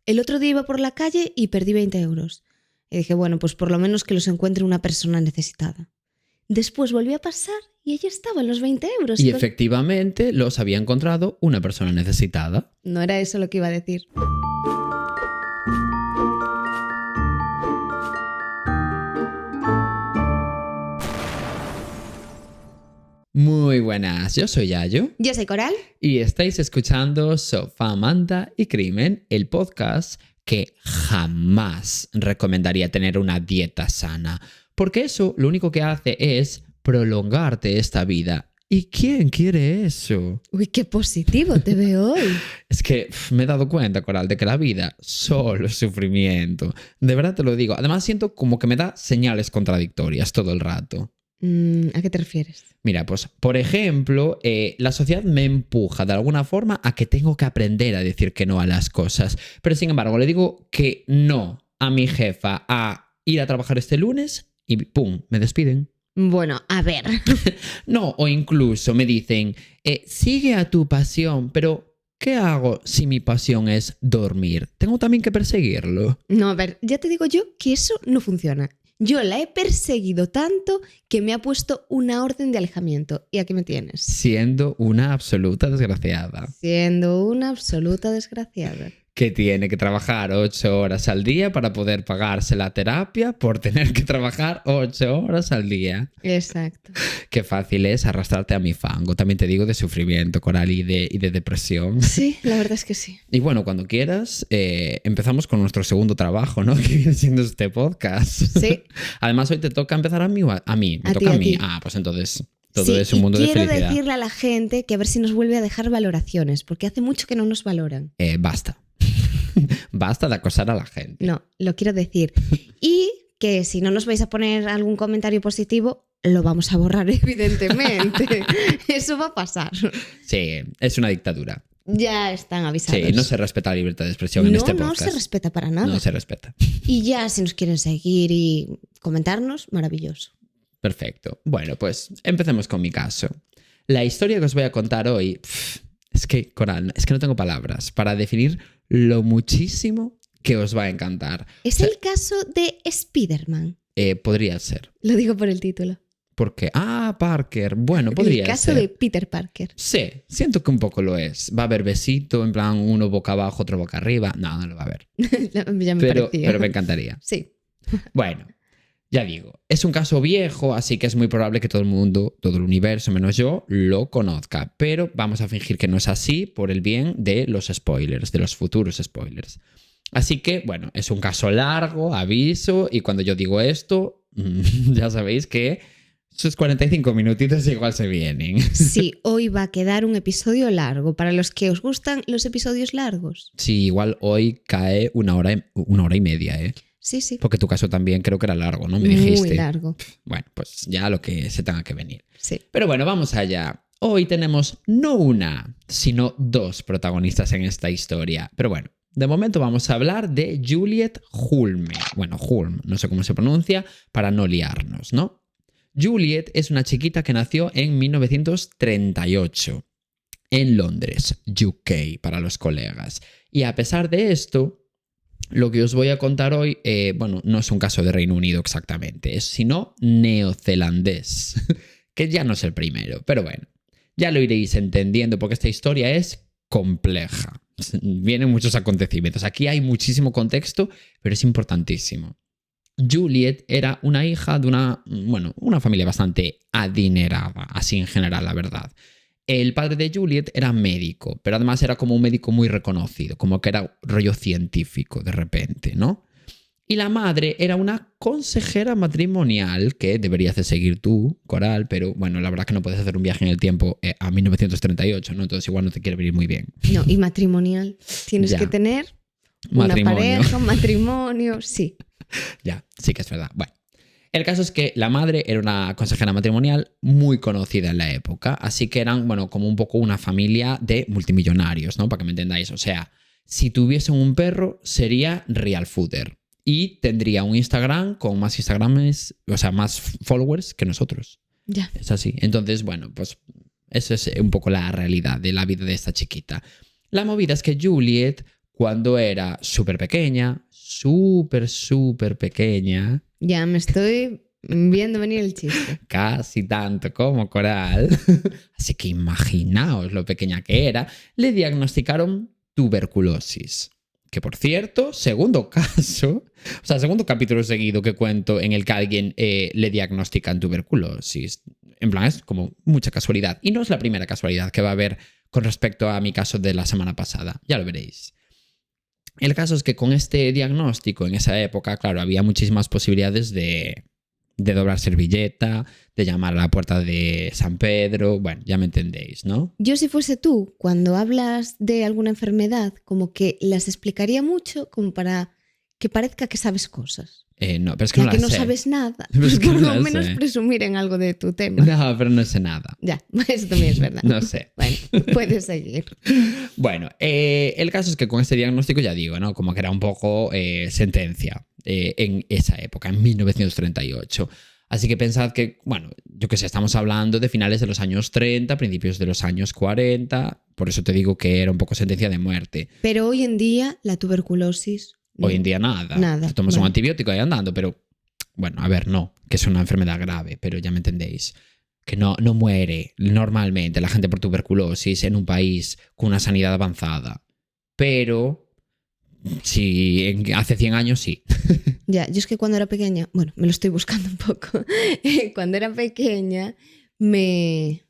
El otro día iba por la calle y perdí 20 euros. Y dije, bueno, pues por lo menos que los encuentre una persona necesitada. Después volví a pasar y allí estaban los 20 euros. Y efectivamente los había encontrado una persona necesitada. No era eso lo que iba a decir. Muy buenas, yo soy Yayo. Yo soy Coral. Y estáis escuchando Sofá, Manta y Crimen, el podcast que jamás recomendaría tener una dieta sana. Porque eso lo único que hace es prolongarte esta vida. ¿Y quién quiere eso? Uy, qué positivo te veo hoy. Es que me he dado cuenta, Coral, de que la vida solo es sufrimiento. De verdad te lo digo. Además siento como que me da señales contradictorias todo el rato. ¿A qué te refieres? Mira, pues, por ejemplo, la sociedad me empuja de alguna forma a que tengo que aprender a decir que no a las cosas. Pero, sin embargo, le digo que no a mi jefa a ir a trabajar este lunes y ¡pum! Me despiden. Bueno, a ver. No, o incluso me dicen, sigue a tu pasión, pero ¿qué hago si mi pasión es dormir? ¿Tengo también que perseguirlo? No, a ver, ya te digo yo que eso no funciona. Yo la he perseguido tanto que me ha puesto una orden de alejamiento. ¿Y aquí me tienes? Siendo una absoluta desgraciada. Siendo una absoluta desgraciada. Que tiene que trabajar 8 horas al día para poder pagarse la terapia por tener que trabajar 8 horas al día. Exacto. Qué fácil es arrastrarte a mi fango. También te digo de sufrimiento, Coral, y de depresión. Sí, la verdad es que sí. Y bueno, cuando quieras, empezamos con nuestro segundo trabajo, ¿no? Que viene siendo este podcast. Sí. Además, hoy te toca empezar a mí. Me toca a mí. Ah, pues entonces todo es un mundo de felicidad. Quiero decirle a la gente que a ver si nos vuelve a dejar valoraciones, porque hace mucho que no nos valoran. Basta. Basta de acosar a la gente. No, lo quiero decir. Y que si no nos vais a poner algún comentario positivo, lo vamos a borrar, evidentemente. Eso va a pasar. Sí, es una dictadura. Ya están avisados. Sí, no se respeta la libertad de expresión en este podcast. No se respeta para nada. No se respeta. Y ya, si nos quieren seguir y comentarnos, maravilloso. Perfecto. Bueno, pues empecemos con mi caso. La historia que os voy a contar hoy... Es que, Coral, es que no tengo palabras para definir lo muchísimo que os va a encantar. ¿Es el caso de Spider-Man? Podría ser. Lo digo por el título. ¿Por qué? Ah, Parker. Bueno, podría ser. El caso de Peter Parker. Sí, siento que un poco lo es. Va a haber besito, en plan uno boca abajo, otro boca arriba. No, no lo va a haber. Ya me parecía. Pero me encantaría. Sí. Bueno. Ya digo, es un caso viejo, así que es muy probable que todo el mundo, todo el universo, menos yo, lo conozca. Pero vamos a fingir que no es así por el bien de los spoilers, de los futuros spoilers. Así que, bueno, es un caso largo, aviso, y cuando yo digo esto, ya sabéis que sus 45 minutitos igual se vienen. Sí, hoy va a quedar un episodio largo. Para los que os gustan los episodios largos. Sí, igual hoy cae una hora y media, ¿eh? Sí, sí. Porque tu caso también creo que era largo, ¿no? Me dijiste. Muy largo. Bueno, pues ya lo que se tenga que venir. Sí. Pero bueno, vamos allá. Hoy tenemos no una, sino dos protagonistas en esta historia. Pero bueno, de momento vamos a hablar de Juliet Hulme. Bueno, Hulme, no sé cómo se pronuncia, para no liarnos, ¿no? Juliet es una chiquita que nació en 1938 en Londres, UK, para los colegas. Y a pesar de esto... Lo que os voy a contar hoy, bueno, no es un caso de Reino Unido exactamente, sino neozelandés, que ya no es el primero, pero bueno, ya lo iréis entendiendo porque esta historia es compleja. Vienen muchos acontecimientos, aquí hay muchísimo contexto, pero es importantísimo. Juliet era una hija de una familia bastante adinerada, así en general, la verdad. El padre de Juliet era médico, pero además era como un médico muy reconocido, como que era rollo científico de repente, ¿no? Y la madre era una consejera matrimonial, que deberías de seguir tú, Coral, pero bueno, la verdad que no puedes hacer un viaje en el tiempo a 1938, ¿no? Entonces igual no te quiere venir muy bien. No, y matrimonial. Tienes que tener una pareja, un matrimonio, sí. Ya, sí que es verdad. Bueno. El caso es que la madre era una consejera matrimonial muy conocida en la época, así que eran, bueno, como un poco una familia de multimillonarios, ¿no? Para que me entendáis. O sea, si tuviesen un perro, sería Real Fooder y tendría un Instagram con más Instagrames, o sea, más followers que nosotros. Ya. Es así. Entonces, bueno, pues eso es un poco la realidad de la vida de esta chiquita. La movida es que Juliet, cuando era súper pequeña, súper pequeña, Ya me estoy viendo venir el chiste. casi tanto como Coral, así que imaginaos lo pequeña que era, le diagnosticaron tuberculosis. Que por cierto, segundo capítulo seguido que cuento en el que alguien le diagnostican tuberculosis. En plan, es como mucha casualidad. Y no es la primera casualidad que va a haber con respecto a mi caso de la semana pasada. Ya lo veréis. El caso es que con este diagnóstico en esa época, claro, había muchísimas posibilidades de doblar servilleta, de llamar a la puerta de San Pedro. Bueno, ya me entendéis, ¿no? Yo si fuese tú, cuando hablas de alguna enfermedad, como que las explicaría mucho como para que parezca que sabes cosas. No, pero es que Ya no que las no sé. sabes nada, Pero es pues que por no lo las menos sé. presumir en algo de tu tema. No, pero no sé nada. Ya, eso también es verdad. No sé. Bueno, puedes seguir. Bueno, el caso es que con este diagnóstico ya digo, ¿no? Como que era un poco sentencia en esa época, en 1938. Así que pensad que, bueno, yo qué sé, estamos hablando de finales de los años 30, principios de los años 40, por eso te digo que era un poco sentencia de muerte. Pero hoy en día la tuberculosis... Hoy en día nada. Nada, Te tomas un vale. antibiótico ahí andando, pero bueno, a ver, no, que es una enfermedad grave, pero ya me entendéis. Que no muere normalmente la gente por tuberculosis en un país con una sanidad avanzada. Pero hace 100 años sí. Ya, yo es que cuando era pequeña, bueno, me lo estoy buscando un poco. Cuando era pequeña me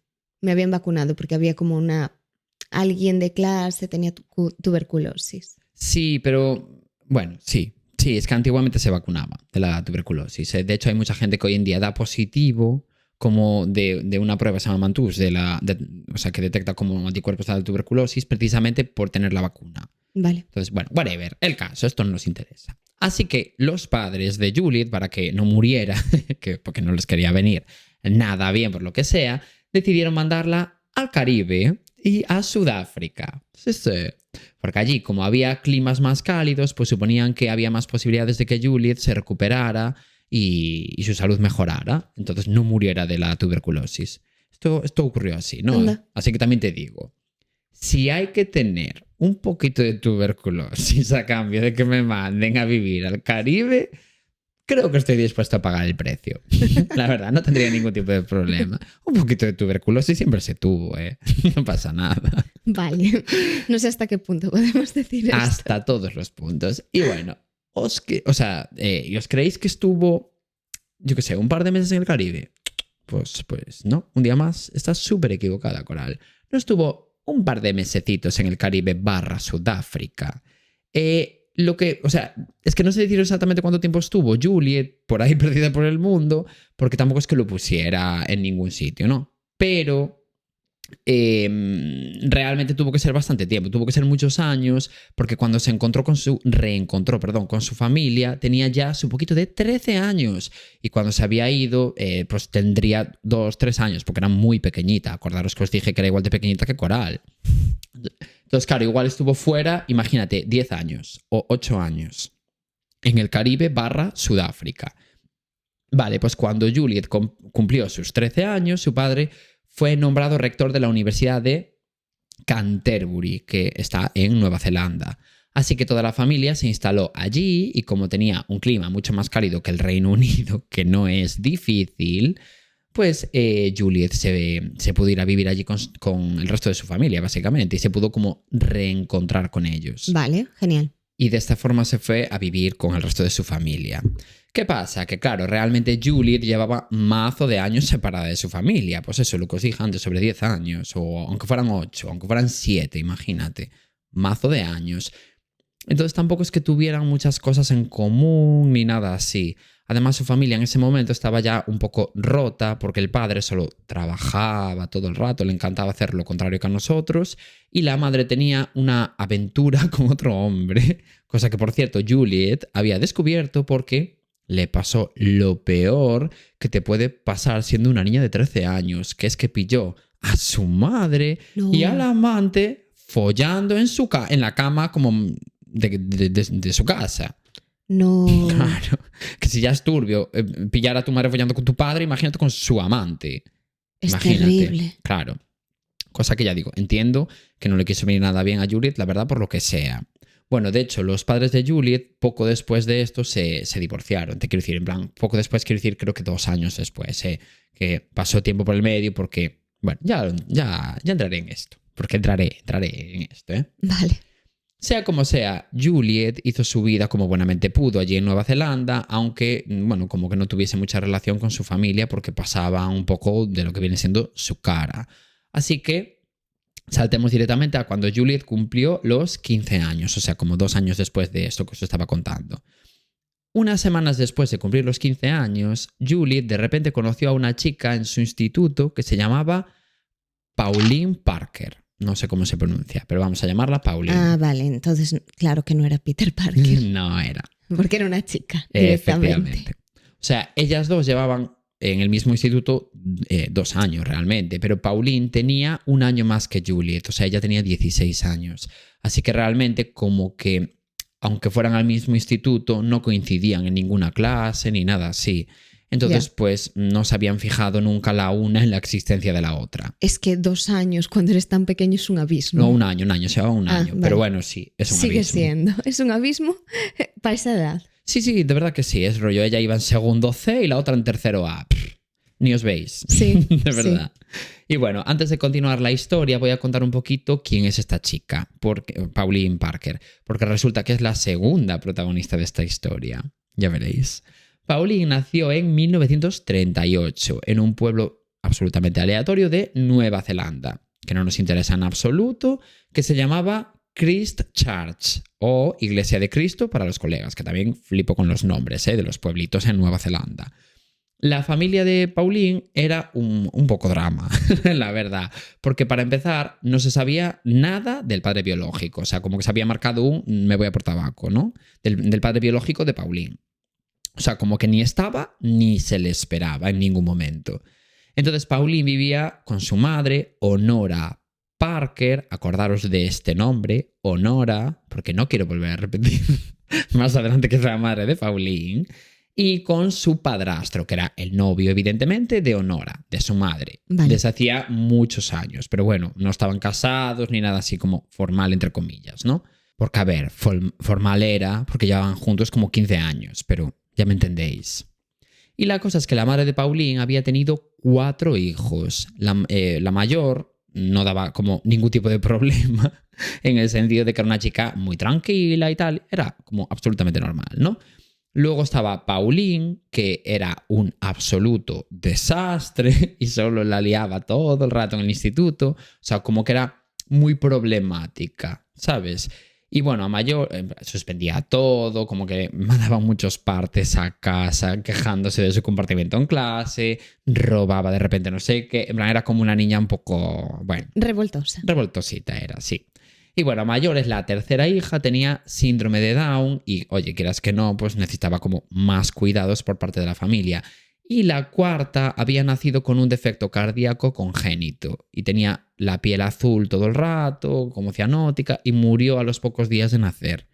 habían vacunado porque había como alguien de clase tenía tuberculosis. Sí, pero bueno, sí. Sí, es que antiguamente se vacunaba de la tuberculosis. De hecho, hay mucha gente que hoy en día da positivo como de una prueba que se llama Mantoux, o sea, que detecta como anticuerpos de la tuberculosis precisamente por tener la vacuna. Vale. Entonces, bueno, whatever, el caso, esto no nos interesa. Así que los padres de Juliet, para que no muriera, porque no les quería venir nada bien por lo que sea, decidieron mandarla al Caribe y a Sudáfrica. Sí, sí. Porque allí, como había climas más cálidos, pues suponían que había más posibilidades de que Juliet se recuperara y su salud mejorara. Entonces no muriera de la tuberculosis. Esto ocurrió así, ¿no? Anda. Así que también te digo, si hay que tener un poquito de tuberculosis a cambio de que me manden a vivir al Caribe, creo que estoy dispuesto a pagar el precio. La verdad, no tendría ningún tipo de problema. Un poquito de tuberculosis siempre se tuvo, ¿eh? No pasa nada. Vale. No sé hasta qué punto podemos decir esto. Hasta todos los puntos. Y bueno, ¿os creéis que estuvo, yo qué sé, un par de meses en el Caribe? Pues no, un día más. Estás súper equivocada, Coral. No estuvo un par de mesecitos en el Caribe / Sudáfrica. Es que no sé decir exactamente cuánto tiempo estuvo Juliet por ahí perdida por el mundo, porque tampoco es que lo pusiera en ningún sitio, ¿no? Pero realmente tuvo que ser bastante tiempo, tuvo que ser muchos años, porque cuando se reencontró con su familia, tenía ya su poquito de 13 años, y cuando se había ido, pues tendría 2-3 años, porque era muy pequeñita. Acordaros que os dije que era igual de pequeñita que Coral. Entonces, claro, igual estuvo fuera, imagínate, 10 años o 8 años en el Caribe / Sudáfrica. Vale, pues cuando Juliet cumplió sus 13 años, su padre fue nombrado rector de la Universidad de Canterbury, que está en Nueva Zelanda. Así que toda la familia se instaló allí y como tenía un clima mucho más cálido que el Reino Unido, que no es difícil, pues Juliet se pudo ir a vivir allí con el resto de su familia, básicamente, y se pudo como reencontrar con ellos. Vale, genial. Y de esta forma se fue a vivir con el resto de su familia. ¿Qué pasa? Que claro, realmente Juliet llevaba mazo de años separada de su familia. Pues eso, lo que os dije antes, sobre 10 años, o aunque fueran 8, aunque fueran 7, imagínate. Mazo de años. Entonces tampoco es que tuvieran muchas cosas en común ni nada así. Además, su familia en ese momento estaba ya un poco rota porque el padre solo trabajaba todo el rato, le encantaba hacer lo contrario que a nosotros, y la madre tenía una aventura con otro hombre, cosa que, por cierto, Juliet había descubierto porque le pasó lo peor que te puede pasar siendo una niña de 13 años, que es que pilló a su madre y al amante follando en la cama como de su casa. No. Claro, que si ya es turbio pillar a tu madre follando con tu padre, imagínate con su amante. Es Imagínate. terrible. Claro. Cosa que ya digo, entiendo que no le quiso venir nada bien a Juliet, la verdad, por lo que sea. Bueno, de hecho, los padres de Juliet, poco después de esto, se divorciaron. Te quiero decir, en plan, poco después, quiero decir, creo que 2 años después, que pasó tiempo por el medio porque, bueno, ya entraré en esto. Porque entraré en esto, ¿eh? Vale. Sea como sea, Juliet hizo su vida como buenamente pudo allí en Nueva Zelanda, aunque, bueno, como que no tuviese mucha relación con su familia porque pasaba un poco de lo que viene siendo su cara. Así que saltemos directamente a cuando Juliet cumplió los 15 años, o sea, como 2 años después de esto que os estaba contando. Unas semanas después de cumplir los 15 años, Juliet de repente conoció a una chica en su instituto que se llamaba Pauline Parker. No sé cómo se pronuncia, pero vamos a llamarla Pauline. Ah, vale. Entonces, claro que no era Peter Parker. No era. Porque era una chica, directamente. Efectivamente. O sea, ellas dos llevaban en el mismo instituto 2 años realmente, pero Pauline tenía 1 año más que Juliet, o sea, ella tenía 16 años. Así que realmente como que, aunque fueran al mismo instituto, no coincidían en ninguna clase ni nada así. Entonces, pues no se habían fijado nunca la una en la existencia de la otra. Es que 2 años cuando eres tan pequeño es un abismo. No, 1 año, se llevaba 1 año. Vale. Pero bueno, sí, es un abismo. Sigue siendo. Es un abismo para esa edad. Sí, de verdad que sí, es rollo. Ella iba en segundo C y la otra en tercero A. Ni os veis. Sí. De verdad. Sí. Y bueno, antes de continuar la historia, voy a contar un poquito quién es esta chica, Pauline Parker, porque resulta que es la segunda protagonista de esta historia. Ya veréis. Pauline nació en 1938 en un pueblo absolutamente aleatorio de Nueva Zelanda, que no nos interesa en absoluto, que se llamaba Christchurch o Iglesia de Cristo para los colegas, que también flipo con los nombres de los pueblitos en Nueva Zelanda. La familia de Pauline era un poco drama, la verdad, porque para empezar no se sabía nada del padre biológico, o sea, como que se había marcado me voy a por tabaco, ¿no? Del padre biológico de Pauline. O sea, como que ni estaba ni se le esperaba en ningún momento. Entonces Pauline vivía con su madre, Honora Parker, acordaros de este nombre, Honora, porque no quiero volver a repetir más adelante que es la madre de Pauline, y con su padrastro, que era el novio, evidentemente, de Honora, de su madre. Vale. Desde hacía muchos años, pero bueno, no estaban casados ni nada así como formal, entre comillas, ¿no? Porque, a ver, formal era porque llevaban juntos como 15 años, pero ya me entendéis. Y la cosa es que la madre de Pauline había tenido 4 hijos. La mayor no daba como ningún tipo de problema en el sentido de que era una chica muy tranquila y tal. Era como absolutamente normal, ¿no? Luego estaba Pauline, que era un absoluto desastre y solo la liaba todo el rato en el instituto. O sea, como que era muy problemática, ¿sabes? Y bueno, a mayor suspendía todo, como que mandaba muchos partes a casa quejándose de su comportamiento en clase, robaba de repente no sé qué, en plan era como una niña un poco, bueno... Revoltosita era, sí. Y bueno, a mayores, la tercera hija tenía síndrome de Down y, oye, quieras que no, pues necesitaba como más cuidados por parte de la familia. Y la cuarta había nacido con un defecto cardíaco congénito y tenía la piel azul todo el rato, como cianótica, y murió a los pocos días de nacer.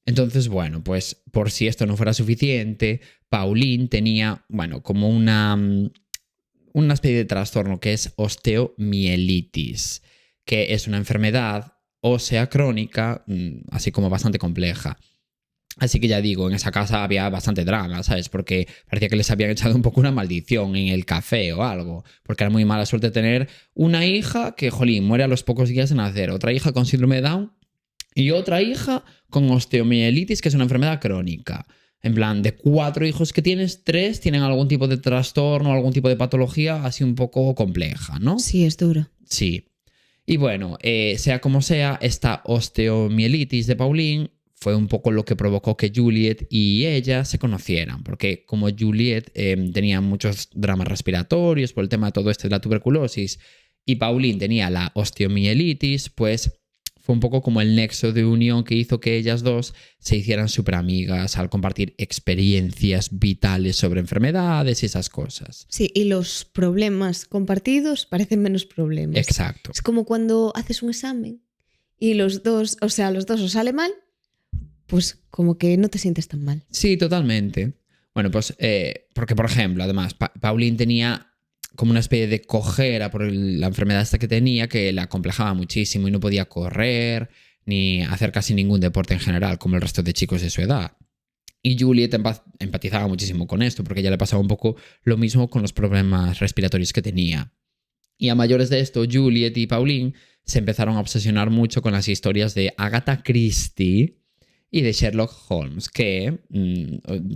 Entonces, bueno, pues por si esto no fuera suficiente, Pauline tenía, bueno, como una especie de trastorno que es osteomielitis, que es una enfermedad ósea crónica, así como bastante compleja. Así que ya digo, en esa casa había bastante drama, ¿sabes? Porque parecía que les habían echado un poco una maldición en el café o algo. Porque era muy mala suerte tener una hija que, jolín, muere a los pocos días de nacer, otra hija con síndrome de Down y otra hija con osteomielitis, que es una enfermedad crónica. En plan, de 4 hijos que tienes, 3 tienen algún tipo de trastorno, algún tipo de patología así un poco compleja, ¿no? Sí, es duro. Sí. Y bueno, sea como sea, esta osteomielitis de Pauline fue un poco lo que provocó que Juliet y ella se conocieran, porque como Juliet tenía muchos dramas respiratorios por el tema de todo esto de la tuberculosis y Pauline tenía la osteomielitis, pues fue un poco como el nexo de unión que hizo que ellas dos se hicieran súper amigas al compartir experiencias vitales sobre enfermedades y esas cosas. Sí, y los problemas compartidos parecen menos problemas. Exacto. Es como cuando haces un examen y los dos os sale mal, pues como que no te sientes tan mal. Sí, totalmente. Bueno, pues porque, por ejemplo, además, Pauline tenía como una especie de cojera por la enfermedad esta que tenía que la acomplejaba muchísimo y no podía correr ni hacer casi ningún deporte en general, como el resto de chicos de su edad. Y Juliet empatizaba muchísimo con esto, porque ya le pasaba un poco lo mismo con los problemas respiratorios que tenía. Y a mayores de esto, Juliet y Pauline se empezaron a obsesionar mucho con las historias de Agatha Christie y de Sherlock Holmes, que,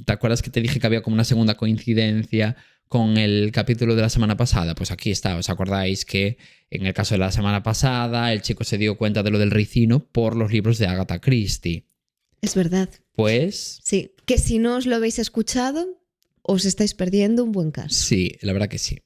¿te acuerdas que te dije que había como una segunda coincidencia con el capítulo de la semana pasada? Pues aquí está, ¿os acordáis que en el caso de la semana pasada el chico se dio cuenta de lo del ricino por los libros de Agatha Christie? Es verdad. Pues... Sí, que si no os lo habéis escuchado, os estáis perdiendo un buen caso. Sí, la verdad que sí.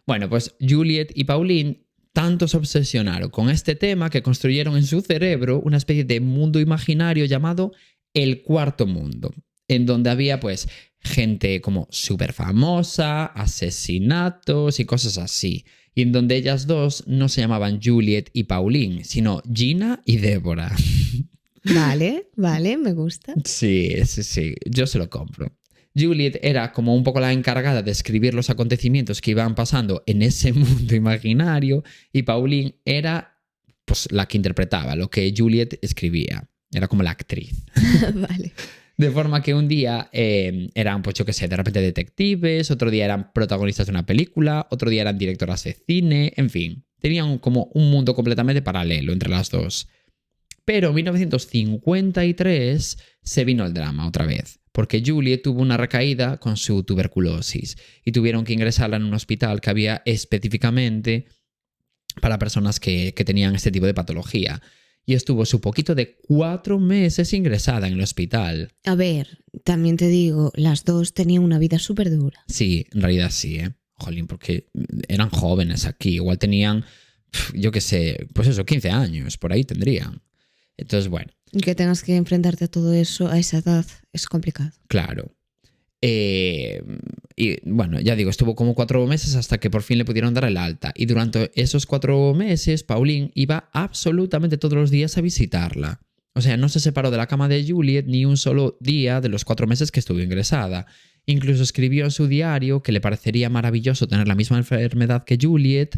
Bueno, pues Juliet y Pauline tanto se obsesionaron con este tema que construyeron en su cerebro una especie de mundo imaginario llamado el Cuarto Mundo, en donde había pues gente como súper famosa, asesinatos y cosas así, y en donde ellas dos no se llamaban Juliet y Pauline, sino Gina y Débora. Vale, me gusta. Sí, yo se lo compro. Juliet era como un poco la encargada de escribir los acontecimientos que iban pasando en ese mundo imaginario y Pauline era pues la que interpretaba lo que Juliet escribía. Era como la actriz. Vale. De forma que un día eran, pues yo qué sé, de repente detectives, otro día eran protagonistas de una película, otro día eran directoras de cine, en fin. Tenían como un mundo completamente paralelo entre las dos. Pero en 1953 se vino el drama otra vez, porque Juliet tuvo una recaída con su tuberculosis y tuvieron que ingresarla en un hospital que había específicamente para personas que tenían este tipo de patología. Y estuvo su poquito de 4 meses ingresada en el hospital. A ver, también te digo, las dos tenían una vida súper dura. Sí, en realidad sí, ¿eh? Jolín, porque eran jóvenes aquí, igual tenían, yo qué sé, pues eso, 15 años, por ahí tendrían. Entonces, bueno. Y que tengas que enfrentarte a todo eso a esa edad es complicado. Claro. Y bueno, ya digo, estuvo como 4 meses hasta que por fin le pudieron dar el alta. Y durante esos 4 meses, Pauline iba absolutamente todos los días a visitarla. O sea, no se separó de la cama de Juliet ni un solo día de los 4 meses que estuvo ingresada. Incluso escribió en su diario que le parecería maravilloso tener la misma enfermedad que Juliet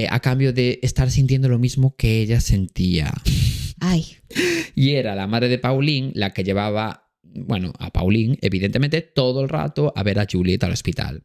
a cambio de estar sintiendo lo mismo que ella sentía. Ay. Y era la madre de Pauline la que llevaba, bueno, a Pauline, evidentemente, todo el rato a ver a Juliet al hospital.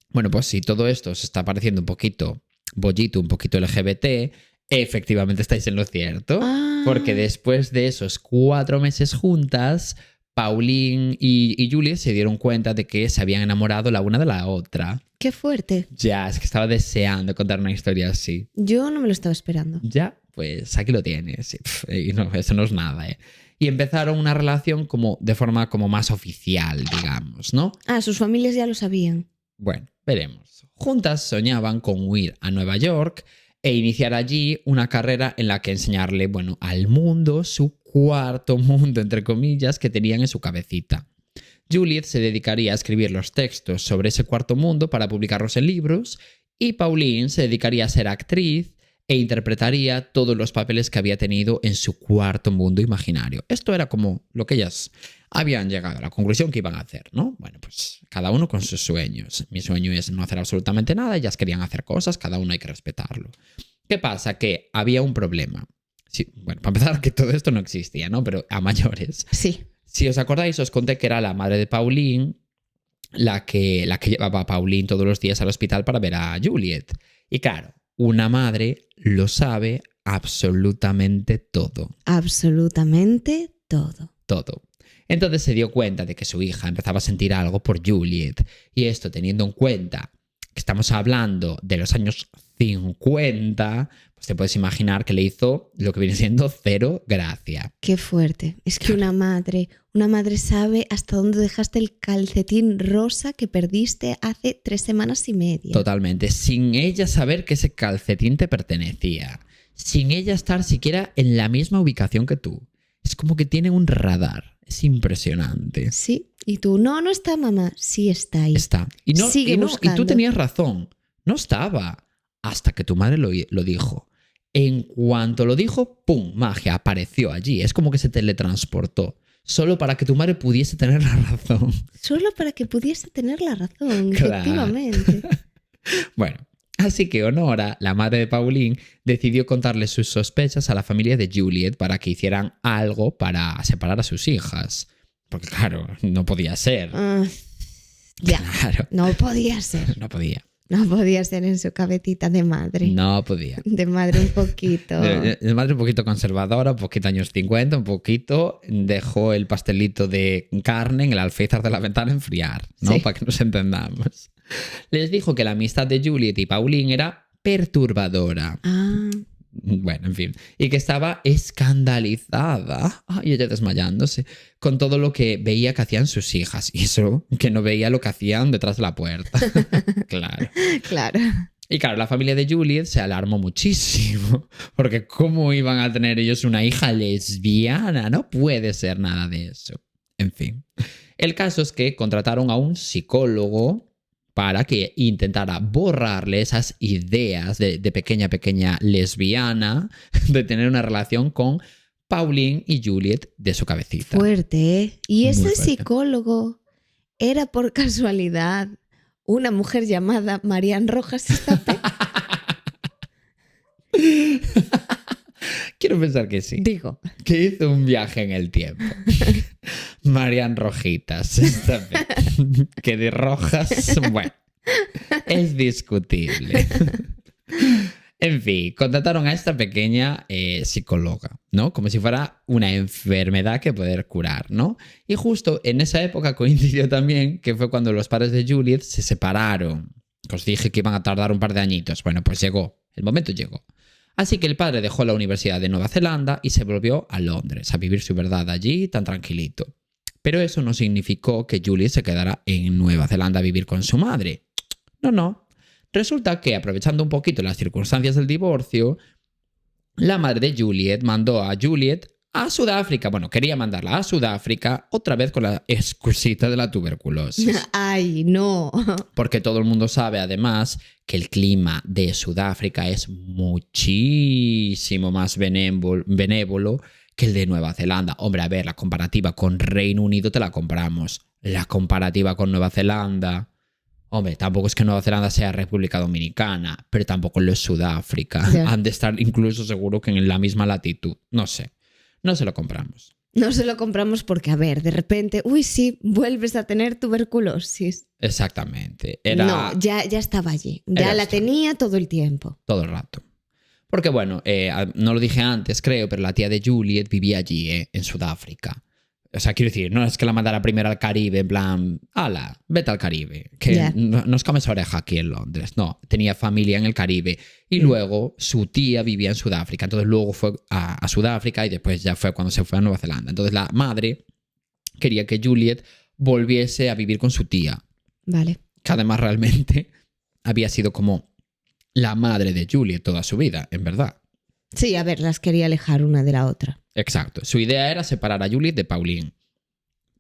Bueno, pues si todo esto os está pareciendo un poquito bollito, un poquito LGBT, efectivamente estáis en lo cierto. Porque después de esos 4 meses juntas, Pauline y Juliet se dieron cuenta de que se habían enamorado la una de la otra. ¡Qué fuerte! Ya, es que estaba deseando contar una historia así. Yo no me lo estaba esperando. Ya, pues aquí lo tienes. Y no, eso no es nada, ¿eh? Y empezaron una relación como de forma como más oficial, digamos, ¿no? Sus familias ya lo sabían. Bueno, veremos. Juntas soñaban con huir a Nueva York e iniciar allí una carrera en la que enseñarle, bueno, al mundo su cuarto mundo, entre comillas, que tenían en su cabecita. Juliet se dedicaría a escribir los textos sobre ese cuarto mundo para publicarlos en libros y Pauline se dedicaría a ser actriz e interpretaría todos los papeles que había tenido en su cuarto mundo imaginario. Esto era como lo que ellas habían llegado a la conclusión que iban a hacer, ¿no? Bueno, pues cada uno con sus sueños. Mi sueño es no hacer absolutamente nada, ellas querían hacer cosas, cada uno hay que respetarlo. ¿Qué pasa? Que había un problema. Sí, bueno, para empezar, que todo esto no existía, ¿no? Pero a mayores. Sí. Si os acordáis, os conté que era la madre de Pauline la que llevaba a Pauline todos los días al hospital para ver a Juliet. Y claro, una madre lo sabe absolutamente todo. Absolutamente todo. Todo. Entonces se dio cuenta de que su hija empezaba a sentir algo por Juliet. Y esto teniendo en cuenta que estamos hablando de los años 50, pues te puedes imaginar que le hizo lo que viene siendo cero gracia. Qué fuerte. Es que una madre sabe hasta dónde dejaste el calcetín rosa que perdiste hace 3 semanas y media. Totalmente. Sin ella saber que ese calcetín te pertenecía. Sin ella estar siquiera en la misma ubicación que tú. Es como que tiene un radar. Es impresionante. Sí. Y tú, no está, mamá. Sí está ahí. Está. Y tú tenías razón. No estaba. Hasta que tu madre lo dijo. En cuanto lo dijo, ¡pum! Magia, apareció allí. Es como que se teletransportó. Solo para que tu madre pudiese tener la razón. Solo para que pudiese tener la razón, Claro. efectivamente. Bueno, a Así que Honora, la madre de Pauline, decidió contarle sus sospechas a la familia de Juliet para que hicieran algo para separar a sus hijas. Porque claro, no podía ser. Ya, Claro, no podía ser. no podía. No podía ser en su cabecita de madre. No podía. De madre un poquito. De madre un poquito conservadora, un poquito años 50, un poquito dejó el pastelito de carne en el alféizar de la ventana a enfriar, ¿no? Sí. Para que nos entendamos. Les dijo que la amistad de Juliet y Pauline era perturbadora. Ah, Bueno, en fin. Y que estaba escandalizada, y ella desmayándose, con todo lo que veía que hacían sus hijas. Y eso, que no veía lo que hacían detrás de la puerta. Claro. claro. Y claro, la familia de Juliet se alarmó muchísimo, porque ¿cómo iban a tener ellos una hija lesbiana? No puede ser nada de eso. En fin, el caso es que contrataron a un psicólogo para que intentara borrarle esas ideas de pequeña lesbiana, de tener una relación con Pauline y Juliet de su cabecita. Fuerte, ¿eh? Y Muy ese fuerte. psicólogo era por casualidad una mujer llamada Marian Rojas Estapé. Quiero pensar que sí. Digo, Que hizo un viaje en el tiempo. Marian Rojitas. Esta vez. Que de rojas, bueno, es discutible. En fin, contrataron a esta pequeña psicóloga, ¿no? Como si fuera una enfermedad que poder curar, ¿no? Y justo en esa época coincidió también que fue cuando los padres de Juliet se separaron. Os dije que iban a tardar un par de añitos. Bueno, pues llegó. El momento llegó. Así que el padre dejó la Universidad de Nueva Zelanda y se volvió a Londres a vivir su verdad allí tan tranquilito. Pero eso no significó que Juliet se quedara en Nueva Zelanda a vivir con su madre. No. Resulta que, aprovechando un poquito las circunstancias del divorcio, la madre de Juliet mandó a Juliet a Sudáfrica. Bueno, quería mandarla a Sudáfrica otra vez con la excusita de la tuberculosis. ay, no. Porque todo el mundo sabe, además, que el clima de Sudáfrica es muchísimo más benévolo que el de Nueva Zelanda. Hombre, a ver, la comparativa con Reino Unido te la compramos. La comparativa con Nueva Zelanda... Hombre, tampoco es que Nueva Zelanda sea República Dominicana, pero tampoco lo es Sudáfrica. Ya. Han de estar incluso seguro que en la misma latitud. No sé. No se lo compramos. No se lo compramos porque, a ver, de repente, uy, sí, vuelves a tener tuberculosis. Exactamente. No, ya estaba allí. Ya Era la esto. tenía todo el tiempo. Todo el rato. Porque bueno, no lo dije antes, creo, pero la tía de Juliet vivía allí, en Sudáfrica. O sea, quiero decir, no es que la mandara primero al Caribe, en plan, ala, vete al Caribe, que Ya. nos comes oreja aquí en Londres. No, tenía familia en el Caribe. Y luego su tía vivía en Sudáfrica. Entonces luego fue a Sudáfrica y después ya fue cuando se fue a Nueva Zelanda. Entonces la madre quería que Juliet volviese a vivir con su tía, Vale. que además realmente había sido como la madre de Juliet toda su vida, en verdad. Sí, a ver, las quería alejar una de la otra. Exacto. Su idea era separar a Juliet de Pauline.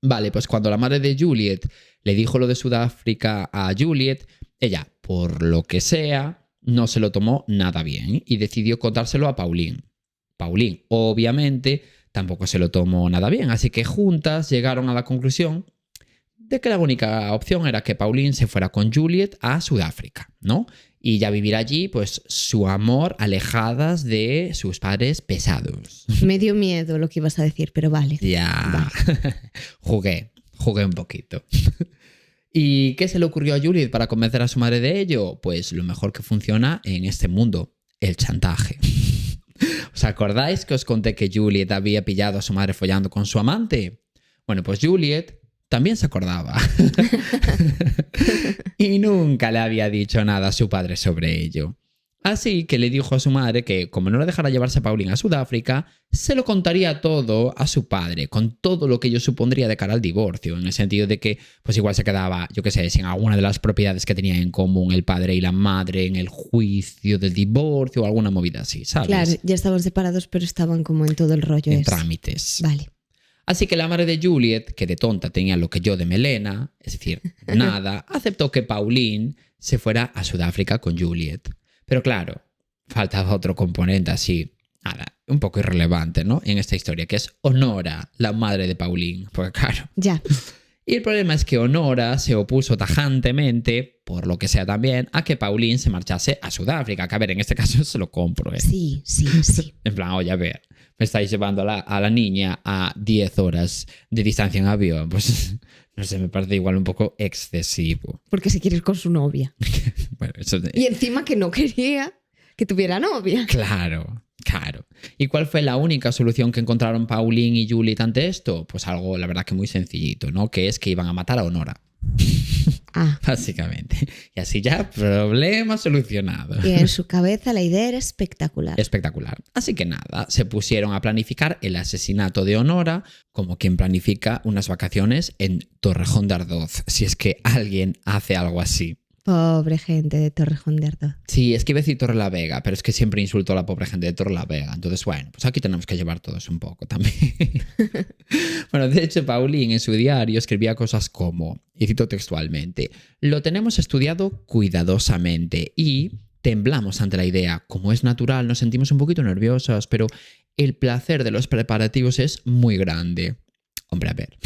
Vale, pues cuando la madre de Juliet le dijo lo de Sudáfrica a Juliet, ella, por lo que sea, no se lo tomó nada bien y decidió contárselo a Pauline. Pauline, obviamente, tampoco se lo tomó nada bien, así que juntas llegaron a la conclusión de que la única opción era que Pauline se fuera con Juliet a Sudáfrica, ¿no? Y ya vivir allí, pues, su amor alejadas de sus padres pesados. Me dio miedo lo que ibas a decir, pero vale. Ya. Jugué un poquito. ¿Y qué se le ocurrió a Juliet para convencer a su madre de ello? Pues lo mejor que funciona en este mundo, el chantaje. ¿Os acordáis que os conté que Juliet había pillado a su madre follando con su amante? Bueno, pues Juliet también se acordaba. Y nunca le había dicho nada a su padre sobre ello. Así que le dijo a su madre que, como no la dejara llevarse a Pauline a Sudáfrica, se lo contaría todo a su padre, con todo lo que ello supondría de cara al divorcio, en el sentido de que, pues igual se quedaba, yo qué sé, sin alguna de las propiedades que tenían en común el padre y la madre en el juicio del divorcio o alguna movida así, ¿sabes? Claro, ya estaban separados, pero estaban como en todo el rollo En ese. trámites. Vale. Así que la madre de Juliet, que de tonta tenía lo que yo de melena, es decir, nada, aceptó que Pauline se fuera a Sudáfrica con Juliet. Pero claro, faltaba otro componente así, nada, un poco irrelevante, ¿no? En esta historia, que es Honora, la madre de Pauline. Porque claro. Ya. Y el problema es que Honora se opuso tajantemente por lo que sea también, a que Pauline se marchase a Sudáfrica. Que a ver, en este caso se lo compro, ¿eh? Sí. En plan, oye, a ver, me estáis llevando a la niña a 10 horas de distancia en avión. Pues, no sé, me parece igual un poco excesivo. Porque se quiere ir con su novia. Bueno, eso de... Y encima que no quería que tuviera novia. Claro. ¿Y cuál fue la única solución que encontraron Pauline y Juliet ante esto? Pues algo, la verdad, que muy sencillito, ¿no? Que es que iban a matar a Honora. Básicamente. Y así ya, problema solucionado. Y en su cabeza la idea era espectacular. Espectacular. Así que nada, se pusieron a planificar el asesinato de Honora como quien planifica unas vacaciones en Torrejón de Ardoz, si es que alguien hace algo así. Pobre gente de Torrejón de Ardoz. Sí, es que iba a decir Torrelavega, pero es que siempre insulto a la pobre gente de Torrelavega. Entonces, bueno, pues aquí tenemos que llevar todos un poco también. Bueno, de hecho, Pauline en su diario escribía cosas como, y cito textualmente, lo tenemos estudiado cuidadosamente y temblamos ante la idea. Como es natural, nos sentimos un poquito nerviosas, pero el placer de los preparativos es muy grande. Hombre, a ver.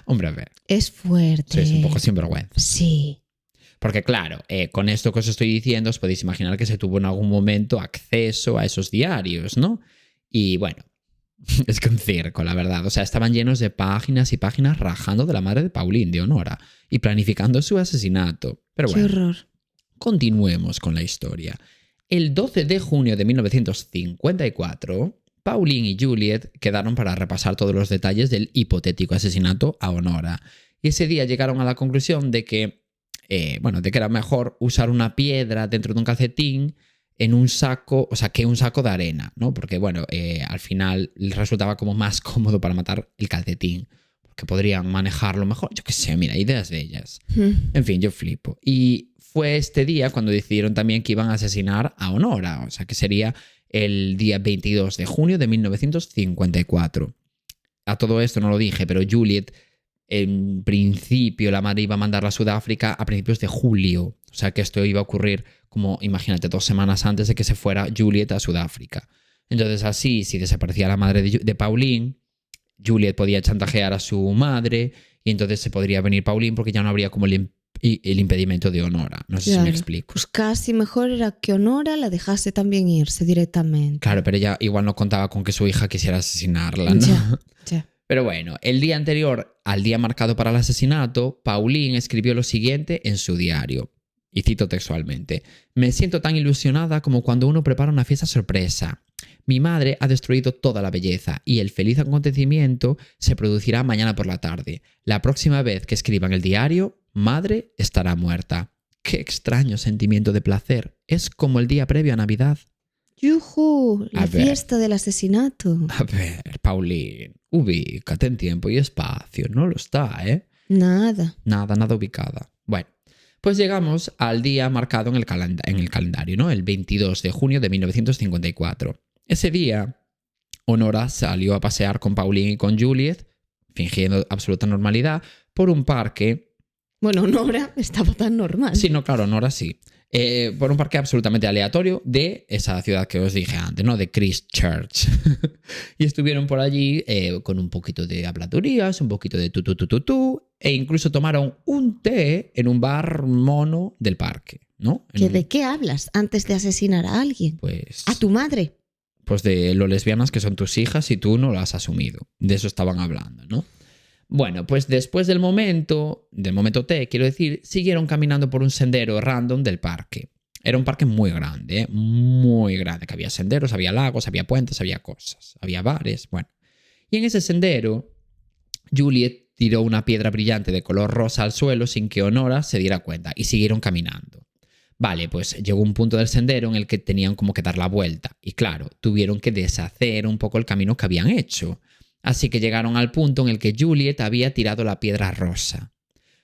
Hombre, a ver. Es fuerte. Sí, es un poco sinvergüenza. Sí. Porque claro, con esto que os estoy diciendo, os podéis imaginar que se tuvo en algún momento acceso a esos diarios, ¿no? Y bueno, es que un circo, la verdad. O sea, estaban llenos de páginas y páginas rajando de la madre de Pauline, de Honora, y planificando su asesinato. Pero bueno, qué horror. Continuemos con la historia. El 12 de junio de 1954, Pauline y Juliet quedaron para repasar todos los detalles del hipotético asesinato a Honora. Y ese día llegaron a la conclusión de que de que era mejor usar una piedra dentro de un calcetín en un saco, o sea, que un saco de arena, ¿no? Porque, al final resultaba como más cómodo para matar el calcetín, porque podrían manejarlo mejor. Yo qué sé, mira, ideas de ellas. En fin, yo flipo. Y fue este día cuando decidieron también que iban a asesinar a Honora, o sea, que sería el día 22 de junio de 1954. A todo esto no lo dije, pero Juliet... En principio, la madre iba a mandarla a Sudáfrica a principios de julio. O sea que esto iba a ocurrir como, imagínate, 2 semanas antes de que se fuera Juliet a Sudáfrica. Entonces así, si desaparecía la madre de Pauline, Juliet podía chantajear a su madre y entonces se podría venir Pauline porque ya no habría como el impedimento de Honora. No sé si me explico. Pues casi mejor era que Honora la dejase también irse directamente. Claro, pero ella igual no contaba con que su hija quisiera asesinarla, ¿no? Ya. Pero bueno, el día anterior al día marcado para el asesinato, Pauline escribió lo siguiente en su diario. Y cito textualmente. Me siento tan ilusionada como cuando uno prepara una fiesta sorpresa. Mi madre ha destruido toda la belleza y el feliz acontecimiento se producirá mañana por la tarde. La próxima vez que escriba en el diario, madre estará muerta. Qué extraño sentimiento de placer. Es como el día previo a Navidad. ¡Yujú! La fiesta del asesinato. A ver, Pauline, ubícate en tiempo y espacio. No lo está, ¿eh? Nada ubicada. Bueno, pues llegamos al día marcado en el calendario, ¿no? El 22 de junio de 1954. Ese día, Honora salió a pasear con Pauline y con Juliet, fingiendo absoluta normalidad, por un parque. Bueno, Honora estaba tan normal. Sí, no, claro, Honora sí. Por un parque absolutamente aleatorio de esa ciudad que os dije antes, ¿no? De Christchurch. Y estuvieron por allí con un poquito de habladurías, un poquito de tu, e incluso tomaron un té en un bar mono del parque, ¿no? ¿De qué hablas antes de asesinar a alguien? Pues... ¿A tu madre? Pues de lo lesbianas que son tus hijas y tú no lo has asumido. De eso estaban hablando, ¿no? Bueno, pues después del momento T, quiero decir, siguieron caminando por un sendero random del parque. Era un parque muy grande, que había senderos, había lagos, había puentes, había cosas, había bares, bueno. Y en ese sendero, Juliet tiró una piedra brillante de color rosa al suelo sin que Honora se diera cuenta y siguieron caminando. Vale, pues llegó un punto del sendero en el que tenían como que dar la vuelta y claro, tuvieron que deshacer un poco el camino que habían hecho. Así que llegaron al punto en el que Juliet había tirado la piedra rosa.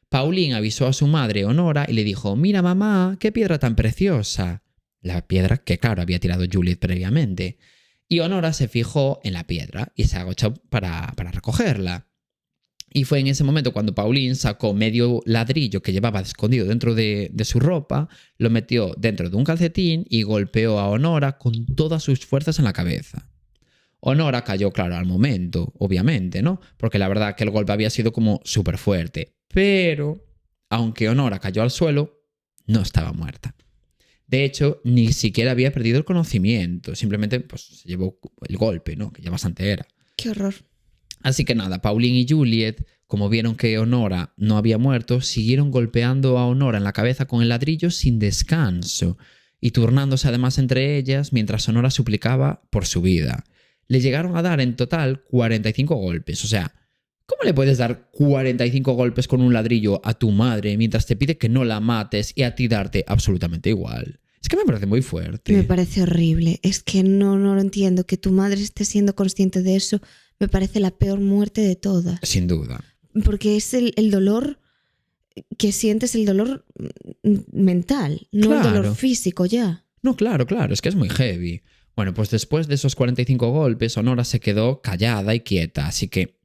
Pauline avisó a su madre, Honora, y le dijo, mira mamá, qué piedra tan preciosa. La piedra que, claro, había tirado Juliet previamente. Y Honora se fijó en la piedra y se agachó para recogerla. Y fue en ese momento cuando Pauline sacó medio ladrillo que llevaba escondido dentro de su ropa, lo metió dentro de un calcetín y golpeó a Honora con todas sus fuerzas en la cabeza. Honora cayó, claro, al momento, obviamente, ¿no? Porque la verdad que el golpe había sido como súper fuerte. Pero aunque Honora cayó al suelo, no estaba muerta. De hecho, ni siquiera había perdido el conocimiento. Simplemente pues, se llevó el golpe, ¿no? Que ya bastante era. Qué horror. Así que nada, Pauline y Juliet, como vieron que Honora no había muerto, siguieron golpeando a Honora en la cabeza con el ladrillo sin descanso y turnándose además entre ellas mientras Honora suplicaba por su vida. Le llegaron a dar en total 45 golpes. O sea, ¿cómo le puedes dar 45 golpes con un ladrillo a tu madre mientras te pide que no la mates y a ti darte absolutamente igual? Es que me parece muy fuerte. Me parece horrible. Es que no lo entiendo. Que tu madre esté siendo consciente de eso me parece la peor muerte de todas. Sin duda. Porque es el dolor que sientes, el dolor mental, no el dolor físico ya. No, claro, es que es muy heavy. Bueno, pues después de esos 45 golpes, Honora se quedó callada y quieta, así que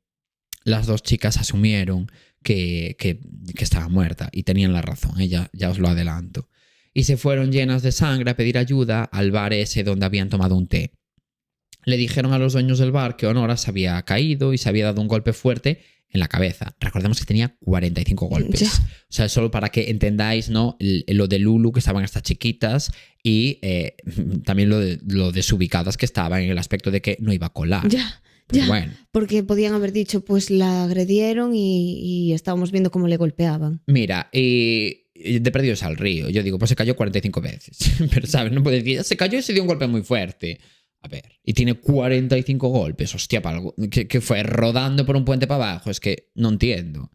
las dos chicas asumieron que estaba muerta y tenían la razón, ya os lo adelanto. Y se fueron llenas de sangre a pedir ayuda al bar ese donde habían tomado un té. Le dijeron a los dueños del bar que Honora se había caído y se había dado un golpe fuerte en la cabeza. Recordemos que tenía 45 golpes. Ya. O sea, solo para que entendáis, ¿no? Lo de Lulu, que estaban estas chiquitas, y también lo desubicadas que estaban en el aspecto de que no iba a colar. Ya. Bueno. Porque podían haber dicho, pues la agredieron y estábamos viendo cómo le golpeaban. Mira, y de perdidos al río. Yo digo, pues se cayó 45 veces. Pero, ¿sabes? No puedes decir, se cayó y se dio un golpe muy fuerte. A ver, y tiene 45 golpes. Hostia, que fue rodando por un puente para abajo. Es que no entiendo.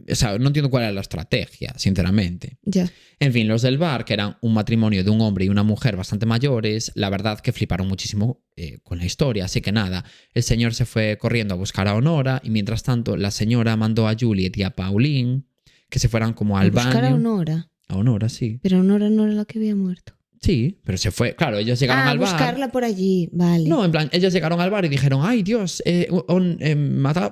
O sea, no entiendo cuál era la estrategia, sinceramente. Ya. En fin, los del bar, que eran un matrimonio de un hombre y una mujer bastante mayores, la verdad que fliparon muchísimo con la historia. Así que nada, el señor se fue corriendo a buscar a Honora y mientras tanto la señora mandó a Juliet y a Pauline que se fueran como al baño. A buscar a Honora. A Honora, sí. Pero Honora no era la que había muerto. Sí, pero se fue. Claro, ellos llegaron al bar. Buscarla por allí, vale. No, en plan, ellos llegaron al bar y dijeron, ay Dios,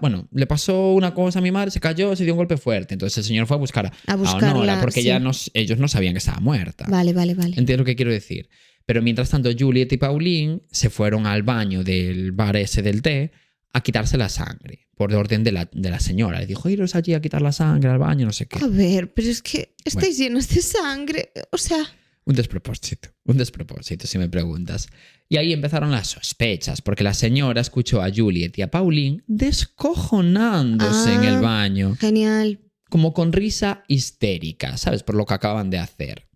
bueno, le pasó una cosa a mi madre, se cayó, se dio un golpe fuerte. Entonces el señor fue a buscar a Honora porque sí. ellos no sabían que estaba muerta. Vale. Entiendo lo que quiero decir. Pero mientras tanto, Juliet y Pauline se fueron al baño del bar ese del té a quitarse la sangre, por orden de la señora. Le dijo, iros allí a quitar la sangre al baño, no sé qué. A ver, pero es que estáis llenas de sangre, o sea... Un despropósito, si me preguntas. Y ahí empezaron las sospechas, porque la señora escuchó a Juliet y a Pauline descojonándose en el baño. Genial. Como con risa histérica, ¿sabes? Por lo que acaban de hacer.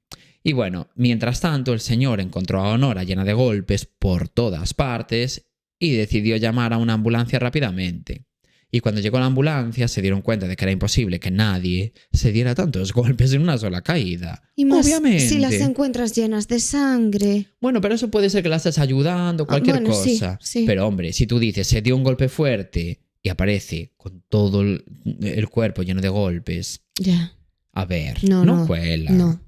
Y bueno, mientras tanto, el señor encontró a Honora llena de golpes por todas partes y decidió llamar a una ambulancia rápidamente. Y cuando llegó la ambulancia se dieron cuenta de que era imposible que nadie se diera tantos golpes en una sola caída. Y más obviamente. Si las encuentras llenas de sangre. Bueno, pero eso puede ser que las estés ayudando, cualquier cosa. Sí. Pero hombre, si tú dices, se dio un golpe fuerte y aparece con todo el cuerpo lleno de golpes. Ya. A ver, no cuela. No.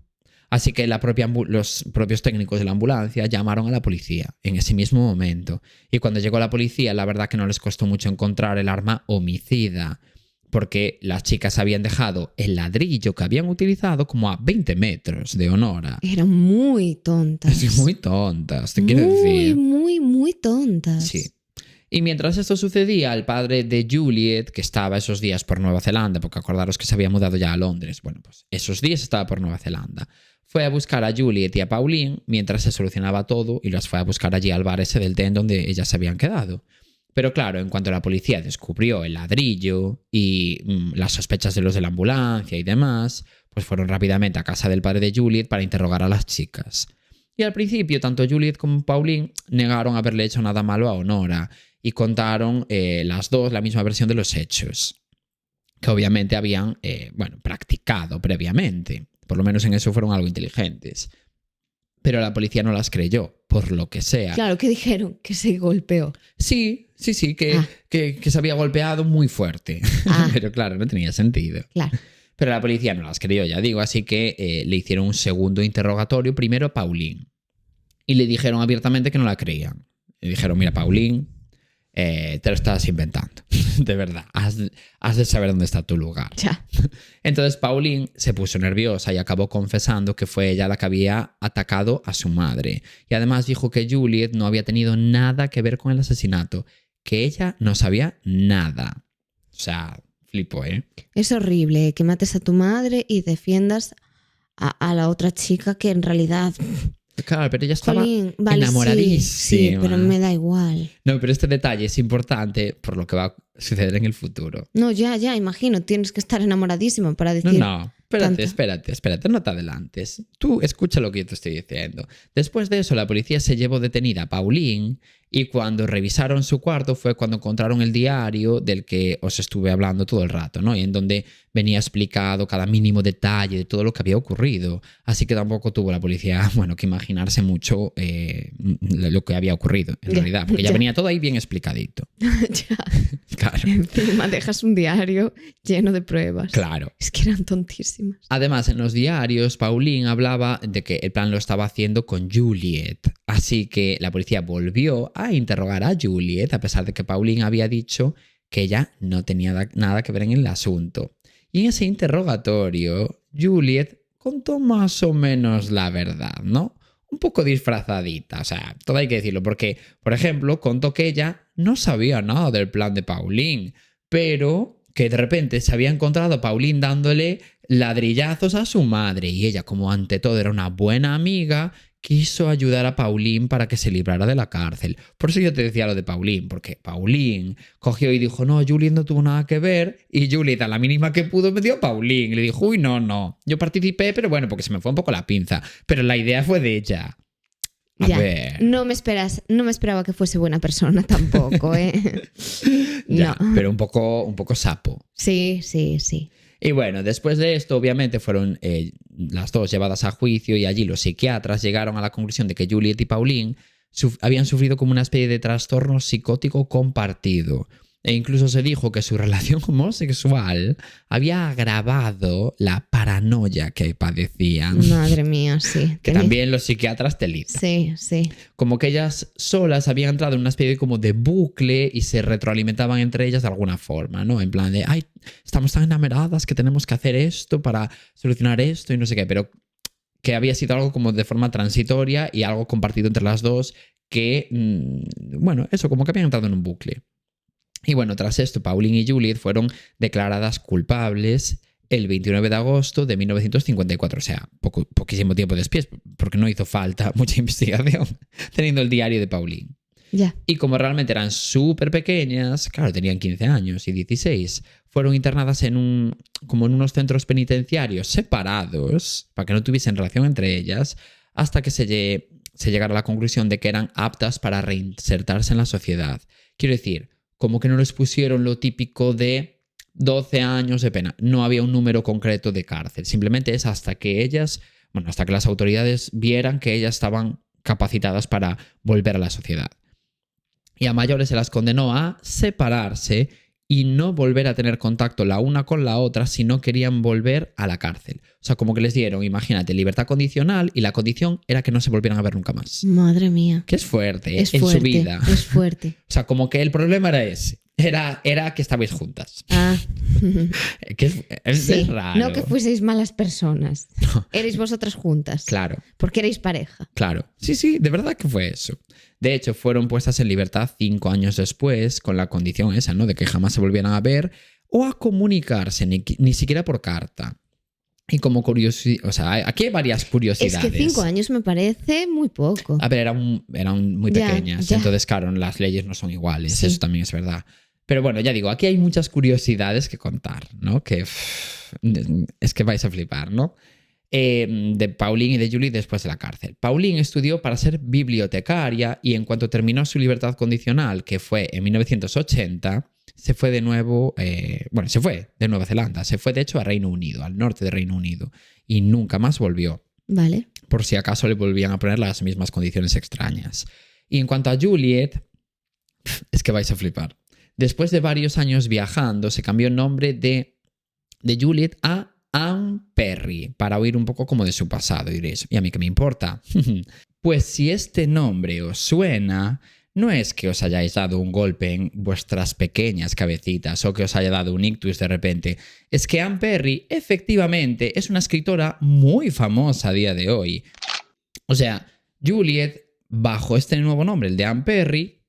Así que los propios técnicos de la ambulancia llamaron a la policía en ese mismo momento. Y cuando llegó la policía, la verdad que no les costó mucho encontrar el arma homicida, porque las chicas habían dejado el ladrillo que habían utilizado como a 20 metros de Honora. Eran muy tontas. Muy tontas, te quiero decir. Muy tontas. Sí. Y mientras esto sucedía, el padre de Juliet, que estaba esos días por Nueva Zelanda, porque acordaros que se había mudado ya a Londres, bueno, pues esos días estaba por Nueva Zelanda, fue a buscar a Juliet y a Pauline mientras se solucionaba todo y las fue a buscar allí al bar ese del té donde ellas se habían quedado. Pero claro, en cuanto la policía descubrió el ladrillo y las sospechas de los de la ambulancia y demás, pues fueron rápidamente a casa del padre de Juliet para interrogar a las chicas. Y al principio, tanto Juliet como Pauline negaron haberle hecho nada malo a Honora y contaron las dos la misma versión de los hechos, que obviamente habían practicado previamente. Por lo menos en eso fueron algo inteligentes. Pero la policía no las creyó, por lo que sea. Claro, ¿qué dijeron? Que se golpeó. Sí, que se había golpeado muy fuerte. Pero claro, no tenía sentido. Claro. Pero la policía no las creyó, ya digo, así que le hicieron un segundo interrogatorio, primero a Pauline. Y le dijeron abiertamente que no la creían. Le dijeron, mira, Pauline, te lo estás inventando. De verdad, has de saber dónde está tu lugar. Ya. Entonces Pauline se puso nerviosa y acabó confesando que fue ella la que había atacado a su madre. Y además dijo que Juliet no había tenido nada que ver con el asesinato, que ella no sabía nada. O sea, Flipo, ¿eh? Es horrible que mates a tu madre y defiendas a la otra chica que en realidad... Claro, pero ella estaba Jolín, vale, enamoradísima. sí, pero me da igual. No, pero este detalle es importante por lo que va a suceder en el futuro. No, ya, imagino, tienes que estar enamoradísima para decir... No, espérate, no te adelantes. Tú escucha lo que yo te estoy diciendo. Después de eso, la policía se llevó detenida a Pauline y cuando revisaron su cuarto fue cuando encontraron el diario del que os estuve hablando todo el rato, ¿no? Y en donde venía explicado cada mínimo detalle de todo lo que había ocurrido. Así que tampoco tuvo la policía, bueno, que imaginarse mucho lo que había ocurrido, en realidad, porque ya venía todo ahí bien explicadito. Ya. Claro. Encima dejas un diario lleno de pruebas. Claro. Es que eran tontísimas. Además, en los diarios, Pauline hablaba de que el plan lo estaba haciendo con Juliet. Así que la policía volvió a interrogar a Juliet, a pesar de que Pauline había dicho que ella no tenía nada que ver en el asunto. Y en ese interrogatorio, Juliet contó más o menos la verdad, ¿no? Un poco disfrazadita, o sea, todo hay que decirlo, porque, por ejemplo, contó que ella no sabía nada del plan de Pauline, pero que de repente se había encontrado a Pauline dándole ladrillazos a su madre y ella, como ante todo era una buena amiga, quiso ayudar a Pauline para que se librara de la cárcel. Por eso yo te decía lo de Pauline, porque Pauline cogió y dijo, no, Juliet no tuvo nada que ver, y Juliet a la mínima que pudo me dio a Pauline. Y le dijo, uy, no, yo participé, pero bueno, porque se me fue un poco la pinza, pero la idea fue de ella. A ver. No me esperaba que fuese buena persona tampoco, ¿eh? Ya, no. pero un poco sapo. Sí. Y bueno, después de esto, obviamente, fueron las dos llevadas a juicio y allí los psiquiatras llegaron a la conclusión de que Juliet y Pauline habían sufrido como una especie de trastorno psicótico compartido. E incluso se dijo que su relación homosexual había agravado la paranoia que padecían. Madre mía, sí. Que también los psiquiatras te listan. Sí. Como que ellas solas habían entrado en una especie como de bucle y se retroalimentaban entre ellas de alguna forma, ¿no? En plan de, ay, estamos tan enamoradas que tenemos que hacer esto para solucionar esto y no sé qué, pero que había sido algo como de forma transitoria y algo compartido entre las dos que, bueno, eso, como que habían entrado en un bucle. Y bueno, tras esto, Pauline y Juliet fueron declaradas culpables el 29 de agosto de 1954, o sea, poquísimo tiempo después, porque no hizo falta mucha investigación, teniendo el diario de Pauline. Ya. Y como realmente eran súper pequeñas, claro, tenían 15 años y 16, fueron internadas como en unos centros penitenciarios separados, para que no tuviesen relación entre ellas, hasta que se llegara a la conclusión de que eran aptas para reinsertarse en la sociedad. Quiero decir, como que no les pusieron lo típico de 12 años de pena. No había un número concreto de cárcel. Simplemente es hasta que las autoridades vieran que ellas estaban capacitadas para volver a la sociedad. Y a mayores se las condenó a separarse y no volver a tener contacto la una con la otra si no querían volver a la cárcel. O sea, como que les dieron, imagínate, libertad condicional y la condición era que no se volvieran a ver nunca más. Madre mía. Que es fuerte, es en fuerte, su vida. Es fuerte. O sea, como que el problema era ese. Era que estabais juntas. Ah. Que es raro. No que fueseis malas personas. No. Erais vosotras juntas. Claro. Porque erais pareja. Claro. Sí, de verdad que fue eso. De hecho, fueron puestas en libertad 5 años después, con la condición esa, ¿no? De que jamás se volvieran a ver o a comunicarse, ni siquiera por carta. Y como curiosidad, o sea, aquí hay varias curiosidades. Es que 5 años me parece muy poco. A ver, eran muy pequeñas, entonces claro, las leyes no son iguales, sí. Eso también es verdad. Pero bueno, ya digo, aquí hay muchas curiosidades que contar, ¿no? Que es que vais a flipar, ¿no? De Pauline y de Julie después de la cárcel. Pauline estudió para ser bibliotecaria y en cuanto terminó su libertad condicional, que fue en 1980, se fue de nuevo, se fue de Nueva Zelanda, se fue de hecho a Reino Unido, al norte de Reino Unido, y nunca más volvió. Vale. Por si acaso le volvían a poner las mismas condiciones extrañas. Y en cuanto a Juliet, es que vais a flipar. Después de varios años viajando, se cambió el nombre de Juliet a Anne Perry, para oír un poco como de su pasado. Y diréis, ¿y a mí qué me importa? Pues si este nombre os suena, no es que os hayáis dado un golpe en vuestras pequeñas cabecitas o que os haya dado un ictus de repente. Es que Anne Perry efectivamente es una escritora muy famosa a día de hoy. O sea, Juliet, bajo este nuevo nombre, el de Anne Perry,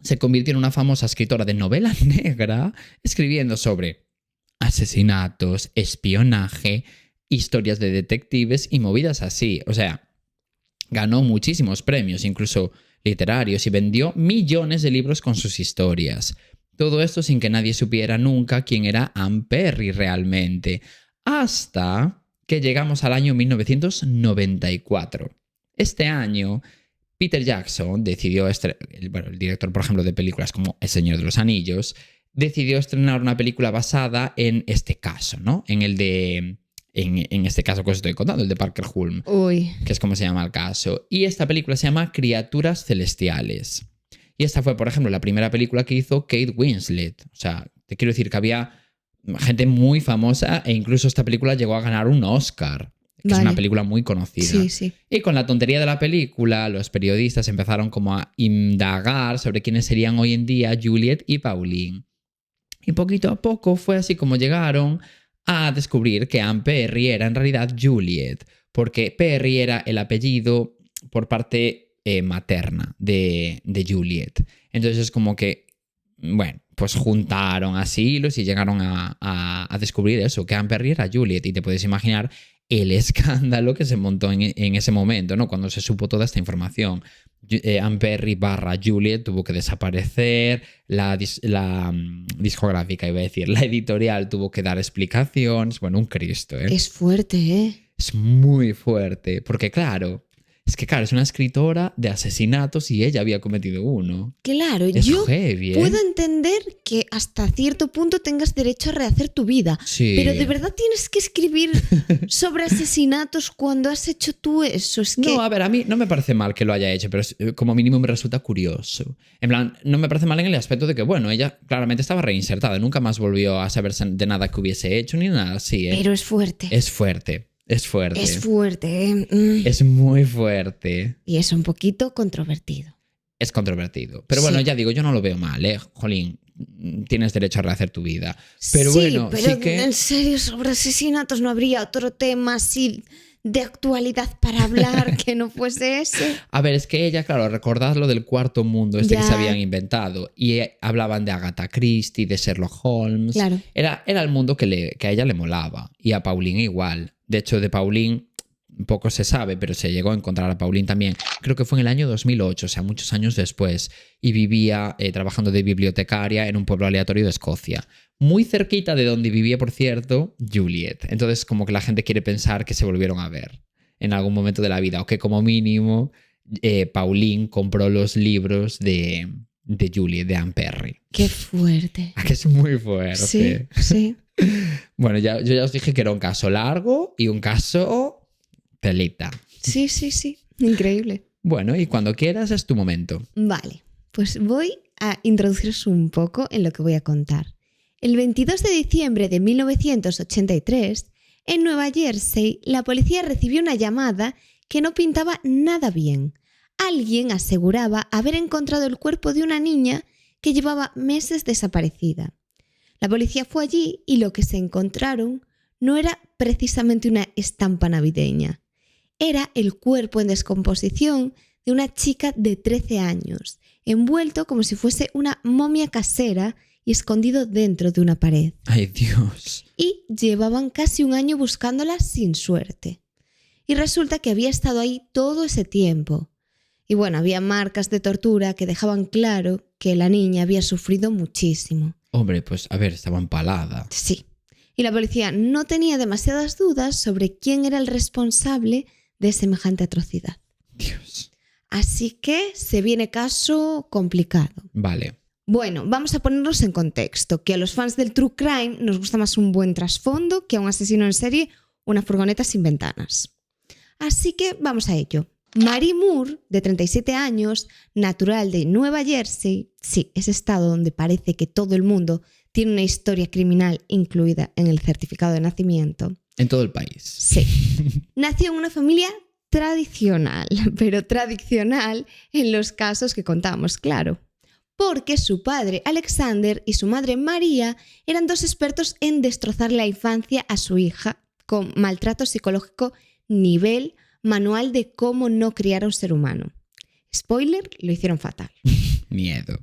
se convirtió en una famosa escritora de novela negra escribiendo sobre asesinatos, espionaje, historias de detectives y movidas así. O sea, ganó muchísimos premios, incluso literarios, y vendió millones de libros con sus historias. Todo esto sin que nadie supiera nunca quién era Anne Perry realmente, hasta que llegamos al año 1994. Este año, Peter Jackson decidió, el director, por ejemplo, de películas como El Señor de los Anillos, decidió estrenar una película basada en este caso, ¿no? En este caso que os estoy contando, el de Parker Hulme, Uy. que es como se llama el caso. Y esta película se llama Criaturas Celestiales. Y esta fue, por ejemplo, la primera película que hizo Kate Winslet. O sea, te quiero decir que había gente muy famosa e incluso esta película llegó a ganar un Oscar, que es una película muy conocida. Sí, sí. Y con la tontería de la película, los periodistas empezaron como a indagar sobre quiénes serían hoy en día Juliet y Pauline. Y poquito a poco fue así como llegaron a descubrir que Anne Perry era en realidad Juliet, porque Perry era el apellido por parte materna de Juliet. Entonces es como que, bueno, pues juntaron así hilos y llegaron a descubrir eso, que Anne Perry era Juliet. Y te puedes imaginar el escándalo que se montó en ese momento, ¿no? Cuando se supo toda esta información. Anne Perry / Juliet tuvo que desaparecer, la discográfica, iba a decir, la editorial tuvo que dar explicaciones. Bueno, un Cristo, ¿eh? Es fuerte, ¿eh? Es muy fuerte, porque claro, es una escritora de asesinatos y ella había cometido uno. Claro, Es yo heavy, ¿eh? puedo entender que hasta cierto punto tengas derecho a rehacer tu vida, Sí. pero ¿de verdad tienes que escribir sobre asesinatos cuando has hecho tú eso? Es que... No, a ver, a mí no me parece mal que lo haya hecho, pero como mínimo me resulta curioso. En plan, no me parece mal en el aspecto de que, bueno, ella claramente estaba reinsertada, nunca más volvió a saberse de nada que hubiese hecho ni nada así, ¿eh? Pero es fuerte. Es fuerte. Es fuerte. Es fuerte, ¿eh? Es muy fuerte. Y es un poquito controvertido. Es controvertido. Pero bueno, Sí. ya digo, yo no lo veo mal, ¿eh? Jolín, tienes derecho a rehacer tu vida. Pero sí, bueno, pero sí que... en serio, sobre asesinatos no habría otro tema así de actualidad para hablar que no fuese ese. A ver, es que ella, claro, recordad lo del cuarto mundo este Ya. que se habían inventado. Y hablaban de Agatha Christie, de Sherlock Holmes. Claro. Era el mundo que a ella le molaba. Y a Pauline igual. De hecho, de Pauline poco se sabe, pero se llegó a encontrar a Pauline también. Creo que fue en el año 2008, o sea, muchos años después. Y vivía trabajando de bibliotecaria en un pueblo aleatorio de Escocia. Muy cerquita de donde vivía, por cierto, Juliet. Entonces, como que la gente quiere pensar que se volvieron a ver en algún momento de la vida. O que como mínimo, Pauline compró los libros de Juliet, de Anne Perry. Qué fuerte. Que es muy fuerte. Sí, sí. Bueno, yo ya os dije que era un caso largo y un caso pelita. Sí, sí, sí. Increíble. Bueno, y cuando quieras es tu momento. Vale, pues voy a introduciros un poco en lo que voy a contar. El 22 de diciembre de 1983, en Nueva Jersey, la policía recibió una llamada que no pintaba nada bien. Alguien aseguraba haber encontrado el cuerpo de una niña que llevaba meses desaparecida. La policía fue allí y lo que se encontraron no era precisamente una estampa navideña. Era el cuerpo en descomposición de una chica de 13 años, envuelto como si fuese una momia casera y escondido dentro de una pared. ¡Ay, Dios! Y llevaban casi un año buscándola sin suerte. Y resulta que había estado ahí todo ese tiempo. Y bueno, había marcas de tortura que dejaban claro que la niña había sufrido muchísimo. Hombre, pues a ver, estaba empalada. Sí. Y la policía no tenía demasiadas dudas sobre quién era el responsable de semejante atrocidad. Dios. Así que se viene caso complicado. Vale. Bueno, vamos a ponernos en contexto, que a los fans del True Crime nos gusta más un buen trasfondo que a un asesino en serie una furgoneta sin ventanas. Así que vamos a ello. Mary Moore, de 37 años, natural de Nueva Jersey, sí, ese estado donde parece que todo el mundo tiene una historia criminal incluida en el certificado de nacimiento. En todo el país. Sí. Nació en una familia tradicional, pero tradicional en los casos que contamos, claro. Porque su padre Alexander y su madre María eran dos expertos en destrozar la infancia a su hija con maltrato psicológico nivel manual de cómo no criar a un ser humano. Spoiler, lo hicieron fatal. Miedo.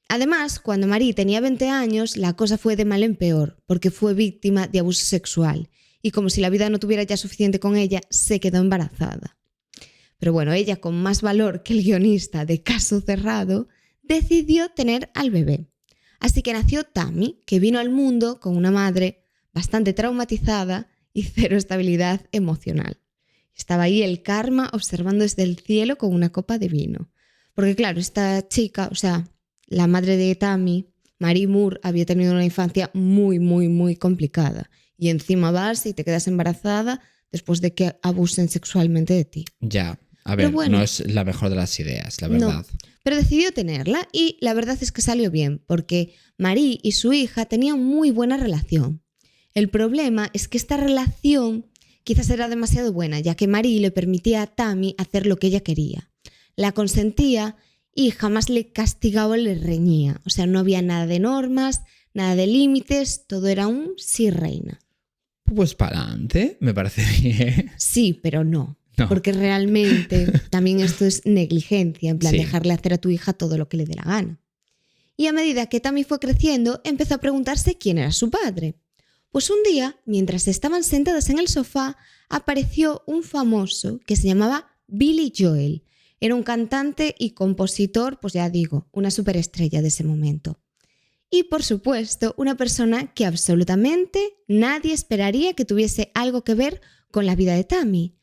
Además, cuando Marie tenía 20 años, la cosa fue de mal en peor, porque fue víctima de abuso sexual. Y como si la vida no tuviera ya suficiente con ella, se quedó embarazada. Pero bueno, ella, con más valor que el guionista de Caso Cerrado, decidió tener al bebé. Así que nació Tammy, que vino al mundo con una madre bastante traumatizada y cero estabilidad emocional. Estaba ahí el karma observando desde el cielo con una copa de vino. Porque claro, esta chica, o sea, la madre de Tammy, Marie Moore, había tenido una infancia muy, muy, muy complicada. Y encima vas y te quedas embarazada después de que abusen sexualmente de ti. Ya, a ver, bueno, no es la mejor de las ideas, la verdad. No, pero decidió tenerla y la verdad es que salió bien, porque Marie y su hija tenían muy buena relación. El problema es que esta relación quizás era demasiado buena, ya que Marie le permitía a Tammy hacer lo que ella quería. La consentía y jamás le castigaba o le reñía. O sea, no había nada de normas, nada de límites, todo era un sí reina. Pues para adelante, me parece bien. Sí, pero no. Porque realmente también esto es negligencia, en plan dejarle hacer a tu hija todo lo que le dé la gana. Y a medida que Tammy fue creciendo, empezó a preguntarse quién era su padre. Pues un día, mientras estaban sentadas en el sofá, apareció un famoso que se llamaba Billy Joel. Era un cantante y compositor, pues ya digo, una superestrella de ese momento. Y por supuesto, una persona que absolutamente nadie esperaría que tuviese algo que ver con la vida de Tammy.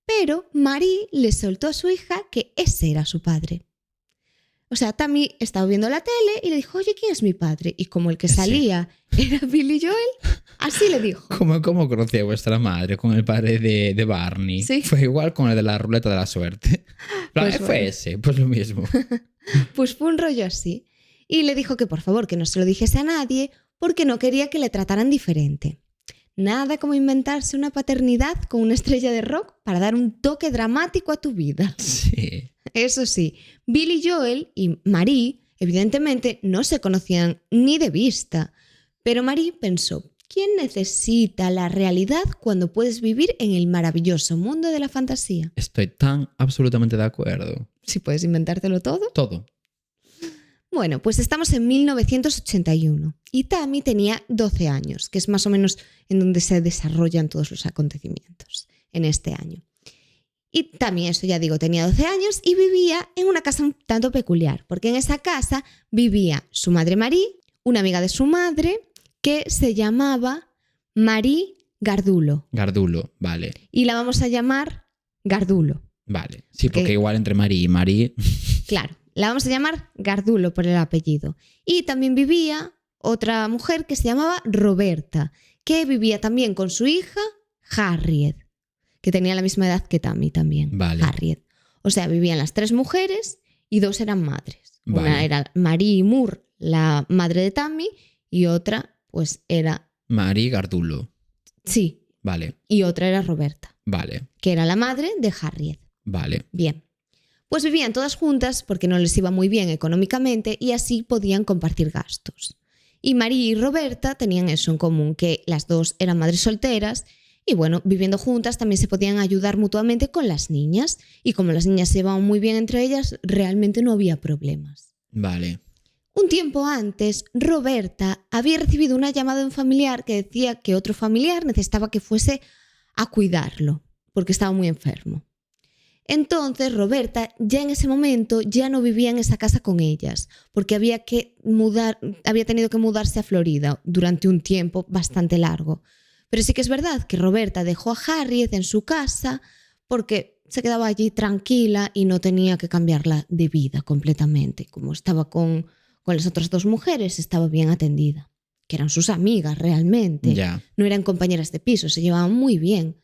Pero Marie le soltó a su hija que ese era su padre. O sea, Tammy estaba viendo la tele y le dijo, oye, ¿quién es mi padre? Y como el que salía era Billy Joel, así le dijo. ¿Cómo conocía a vuestra madre con el padre de Barney? Sí. Fue igual con el de la ruleta de la suerte. Pues fue bueno. ese, pues lo mismo. Pues fue un rollo así. Y le dijo que por favor que no se lo dijese a nadie porque no quería que le trataran diferente. Nada como inventarse una paternidad con una estrella de rock para dar un toque dramático a tu vida. Sí. Eso sí, Billy Joel y Marie evidentemente no se conocían ni de vista, pero Marie pensó, ¿quién necesita la realidad cuando puedes vivir en el maravilloso mundo de la fantasía? Estoy tan absolutamente de acuerdo. Si puedes inventártelo todo. Todo. Bueno, pues estamos en 1981 y Tammy tenía 12 años, que es más o menos en donde se desarrollan todos los acontecimientos en este año. Y Tammy, eso ya digo, tenía 12 años y vivía en una casa un tanto peculiar, porque en esa casa vivía su madre Marie, una amiga de su madre que se llamaba Marie Gardulo. Gardulo, vale. Y la vamos a llamar Gardulo. Vale, sí, porque igual entre Marie y Marie... Claro, la vamos a llamar Gardulo por el apellido. Y también vivía otra mujer que se llamaba Roberta, que vivía también con su hija Harriet, que tenía la misma edad que Tammy también, vale. Harriet. O sea, vivían las tres mujeres y dos eran madres. Vale. Una era Marie Moore, la madre de Tammy, y otra pues era... Marie Gardulo. Sí. Vale. Y otra era Roberta. Vale. Que era la madre de Harriet. Vale. Bien. Pues vivían todas juntas porque no les iba muy bien económicamente y así podían compartir gastos. Y Marie y Roberta tenían eso en común, que las dos eran madres solteras y bueno, viviendo juntas también se podían ayudar mutuamente con las niñas y como las niñas se llevaban muy bien entre ellas, realmente no había problemas. Vale. Un tiempo antes, Roberta había recibido una llamada de un familiar que decía que otro familiar necesitaba que fuese a cuidarlo porque estaba muy enfermo. Entonces Roberta ya en ese momento ya no vivía en esa casa con ellas porque había tenido que mudarse a Florida durante un tiempo bastante largo. Pero sí que es verdad que Roberta dejó a Harriet en su casa porque se quedaba allí tranquila y no tenía que cambiarla de vida completamente. Como estaba con las otras dos mujeres, estaba bien atendida, que eran sus amigas realmente. Ya. No eran compañeras de piso, se llevaban muy bien.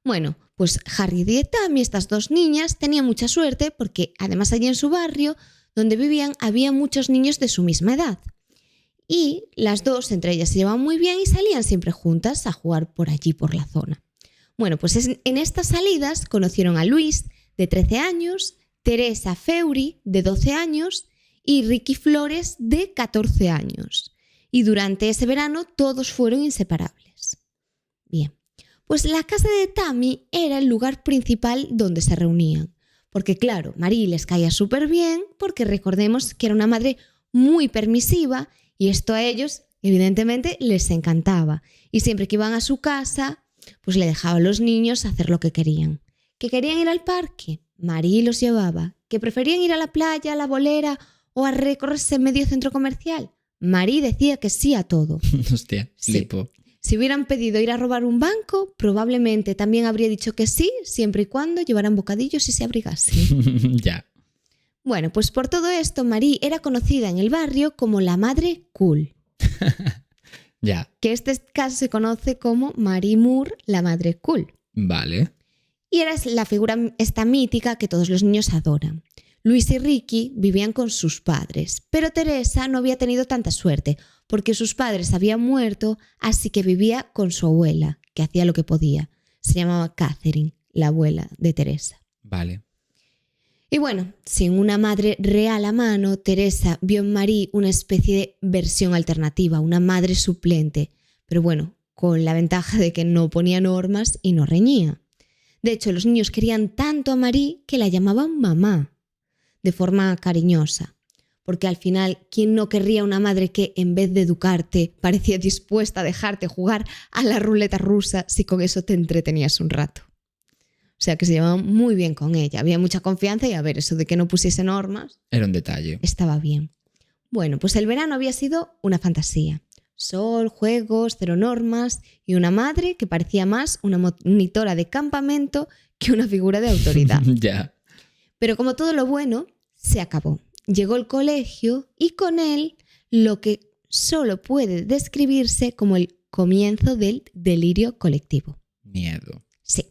Bueno, pues Harriet y Tammy, estas dos niñas, tenían mucha suerte porque además allí en su barrio donde vivían había muchos niños de su misma edad. Y las dos entre ellas se llevaban muy bien y salían siempre juntas a jugar por allí, por la zona. Bueno, pues en estas salidas conocieron a Luis, de 13 años, Teresa Feury, de 12 años, y Ricky Flores, de 14 años. Y durante ese verano todos fueron inseparables. Bien. Pues la casa de Tammy era el lugar principal donde se reunían. Porque claro, Marie les caía súper bien porque recordemos que era una madre muy permisiva y esto a ellos evidentemente les encantaba. Y siempre que iban a su casa, pues le dejaba a los niños hacer lo que querían. ¿Que querían ir al parque? Marie los llevaba. ¿Que preferían ir a la playa, a la bolera o a recorrerse medio centro comercial? Marie decía que sí a todo. Hostia, flipo. Sí. Si hubieran pedido ir a robar un banco, probablemente también habría dicho que sí, siempre y cuando llevaran bocadillos y se abrigasen. Ya. Bueno, pues por todo esto, Marie era conocida en el barrio como la madre cool. Ya. Que este caso se conoce como Marie Moore, la madre cool. Vale. Y era la figura esta mítica que todos los niños adoran. Luis y Ricky vivían con sus padres, pero Teresa no había tenido tanta suerte porque sus padres habían muerto, así que vivía con su abuela, que hacía lo que podía. Se llamaba Catherine, la abuela de Teresa. Vale. Y bueno, sin una madre real a mano, Teresa vio en Marie una especie de versión alternativa, una madre suplente, pero bueno, con la ventaja de que no ponía normas y no reñía. De hecho, los niños querían tanto a Marie que la llamaban mamá, de forma cariñosa, porque al final, ¿quién no querría una madre que en vez de educarte parecía dispuesta a dejarte jugar a la ruleta rusa si con eso te entretenías un rato? O sea que se llevaban muy bien con ella, había mucha confianza y a ver, eso de que no pusiese normas Era un detalle. estaba bien. Bueno, pues el verano había sido una fantasía. Sol, juegos, cero normas y una madre que parecía más una monitora de campamento que una figura de autoridad. Ya. Pero como todo lo bueno, se acabó. Llegó el colegio y con él lo que solo puede describirse como el comienzo del delirio colectivo. Miedo. Sí.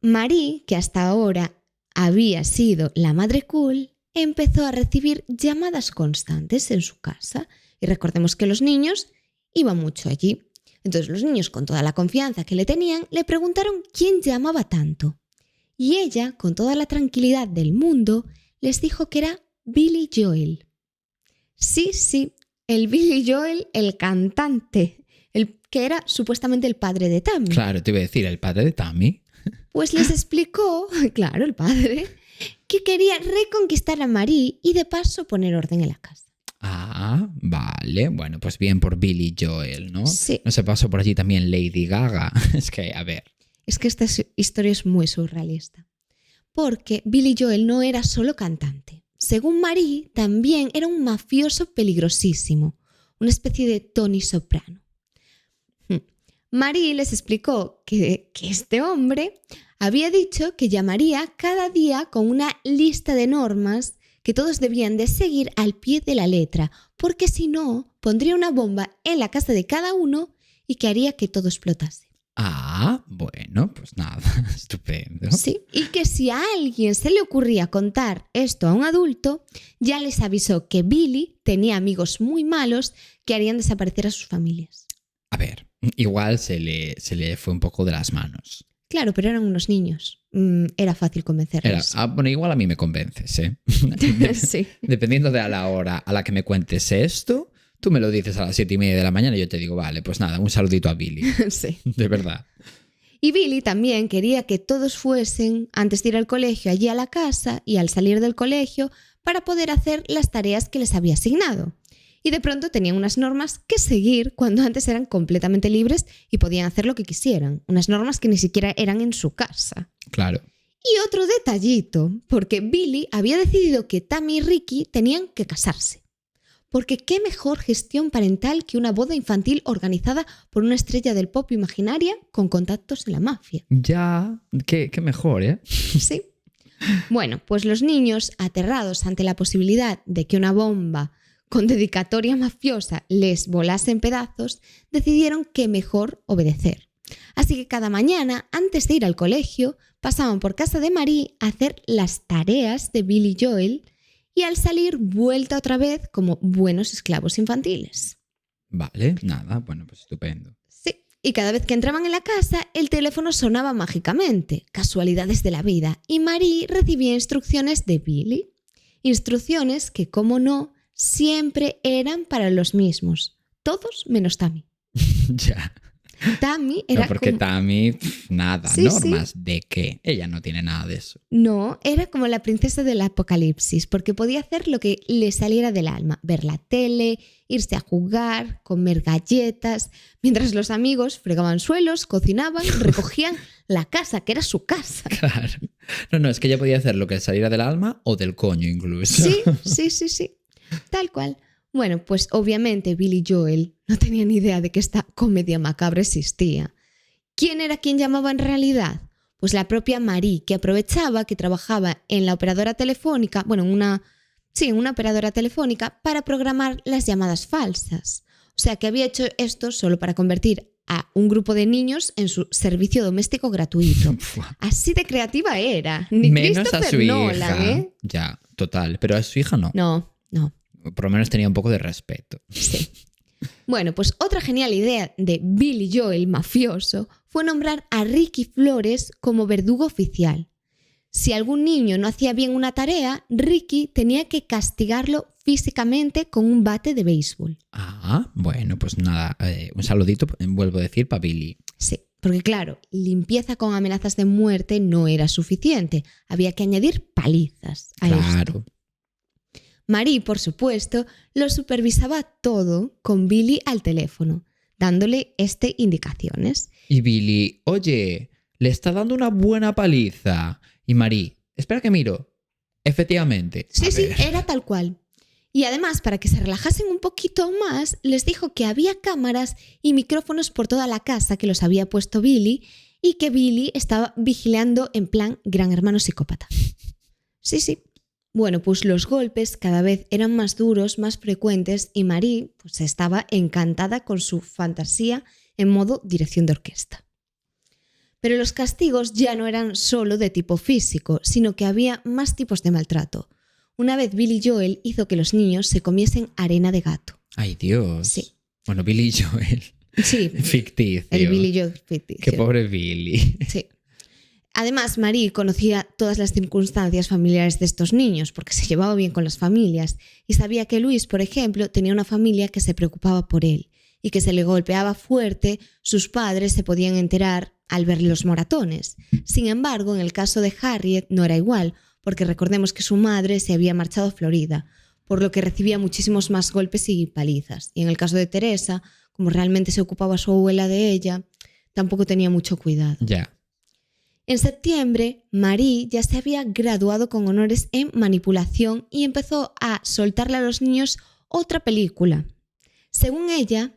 Marie, que hasta ahora había sido la madre cool, empezó a recibir llamadas constantes en su casa. Y recordemos que los niños iban mucho allí. Entonces los niños, con toda la confianza que le tenían, le preguntaron quién llamaba tanto. Y ella, con toda la tranquilidad del mundo, les dijo que era Billy Joel. Sí, el Billy Joel, el cantante, el que era supuestamente el padre de Tammy. Claro, te iba a decir, el padre de Tammy. Pues les explicó, claro, el padre, que quería reconquistar a Marie y de paso poner orden en la casa. Ah, vale. Bueno, pues bien por Billy Joel, ¿no? Sí. ¿No se pasó por allí también Lady Gaga? Es que, a ver. Es que esta historia es muy surrealista. Porque Billy Joel no era solo cantante. Según Marie, también era un mafioso peligrosísimo, una especie de Tony Soprano. Marie les explicó que este hombre había dicho que llamaría cada día con una lista de normas que todos debían de seguir al pie de la letra, porque si no, pondría una bomba en la casa de cada uno y que haría que todo explotase. Ah, bueno, pues nada, estupendo. Sí, y que si a alguien se le ocurría contar esto a un adulto, ya les avisó que Billy tenía amigos muy malos que harían desaparecer a sus familias. A ver, igual se le fue un poco de las manos. Claro, pero eran unos niños. Era fácil convencerlos. Bueno, igual a mí me convences, ¿eh? Sí. Dependiendo de a la hora a la que me cuentes esto, tú me lo dices a las 7:30 de la mañana y yo te digo, vale, pues nada, un saludito a Billy. Sí. De verdad. Y Billy también quería que todos fuesen, antes de ir al colegio, allí a la casa y al salir del colegio, para poder hacer las tareas que les había asignado. Y de pronto tenían unas normas que seguir cuando antes eran completamente libres y podían hacer lo que quisieran. Unas normas que ni siquiera eran en su casa. Claro. Y otro detallito, porque Billy había decidido que Tammy y Ricky tenían que casarse. Porque qué mejor gestión parental que una boda infantil organizada por una estrella del pop imaginaria con contactos en la mafia. Ya, qué mejor, ¿eh? Sí. Bueno, pues los niños, aterrados ante la posibilidad de que una bomba con dedicatoria mafiosa les volase en pedazos, decidieron que mejor obedecer. Así que cada mañana, antes de ir al colegio, pasaban por casa de Marie a hacer las tareas de Billy Joel y al salir vuelta otra vez como buenos esclavos infantiles. Vale, nada, bueno, pues estupendo. Sí, y cada vez que entraban en la casa, el teléfono sonaba mágicamente, casualidades de la vida, y Marie recibía instrucciones de Billy. Instrucciones que, como no, siempre eran para los mismos, todos menos Tammy. Ya. Tammy era No, porque como... Tammy, nada, Sí, normas de qué. Ella no tiene nada de eso. No, era como la princesa del apocalipsis, porque podía hacer lo que le saliera del alma, ver la tele, irse a jugar, comer galletas, mientras los amigos fregaban suelos, cocinaban, recogían la casa, que era su casa. Claro. No, es que ella podía hacer lo que le saliera del alma o del coño incluso. Sí, tal cual. Bueno, pues obviamente Billy Joel no tenía ni idea de que esta comedia macabra existía. ¿Quién era quien llamaba en realidad? Pues la propia Marie, que aprovechaba que trabajaba en la operadora telefónica, bueno, en una operadora telefónica para programar las llamadas falsas. O sea, que había hecho esto solo para convertir a un grupo de niños en su servicio doméstico gratuito. Así de creativa era. Ni Menos a su Nolan, hija. ¿eh? Ya, total. Pero a su hija no. No. Por lo menos tenía un poco de respeto. Sí. Bueno, pues otra genial idea de Billy Joel, mafioso, fue nombrar a Ricky Flores como verdugo oficial. Si algún niño no hacía bien una tarea, Ricky tenía que castigarlo físicamente con un bate de béisbol. Ah, bueno, pues nada, un saludito, vuelvo a decir, para Billy. Sí, porque claro, limpieza con amenazas de muerte no era suficiente. Había que añadir palizas a esto. Marie, por supuesto, lo supervisaba todo con Billy al teléfono, dándole indicaciones. Y Billy, oye, le está dando una buena paliza. Y Marie, espera que miro. Efectivamente. Sí, era tal cual. Y además, para que se relajasen un poquito más, les dijo que había cámaras y micrófonos por toda la casa que los había puesto Billy y que Billy estaba vigilando en plan gran hermano psicópata. Sí. Bueno, pues los golpes cada vez eran más duros, más frecuentes y Marie pues estaba encantada con su fantasía en modo dirección de orquesta. Pero los castigos ya no eran solo de tipo físico, sino que había más tipos de maltrato. Una vez Billy Joel hizo que los niños se comiesen arena de gato. ¡Ay, Dios! Sí. Bueno, Billy Joel. Sí. Ficticio. El Billy Joel ficticio. Qué pobre Billy. Sí. Además, Marie conocía todas las circunstancias familiares de estos niños porque se llevaba bien con las familias y sabía que Luis, por ejemplo, tenía una familia que se preocupaba por él y que se le golpeaba fuerte, sus padres se podían enterar al ver los moratones. Sin embargo, en el caso de Harriet no era igual, porque recordemos que su madre se había marchado a Florida, por lo que recibía muchísimos más golpes y palizas. Y en el caso de Teresa, como realmente se ocupaba su abuela de ella, tampoco tenía mucho cuidado. Ya. En septiembre, Marie ya se había graduado con honores en manipulación y empezó a soltarle a los niños otra película. Según ella,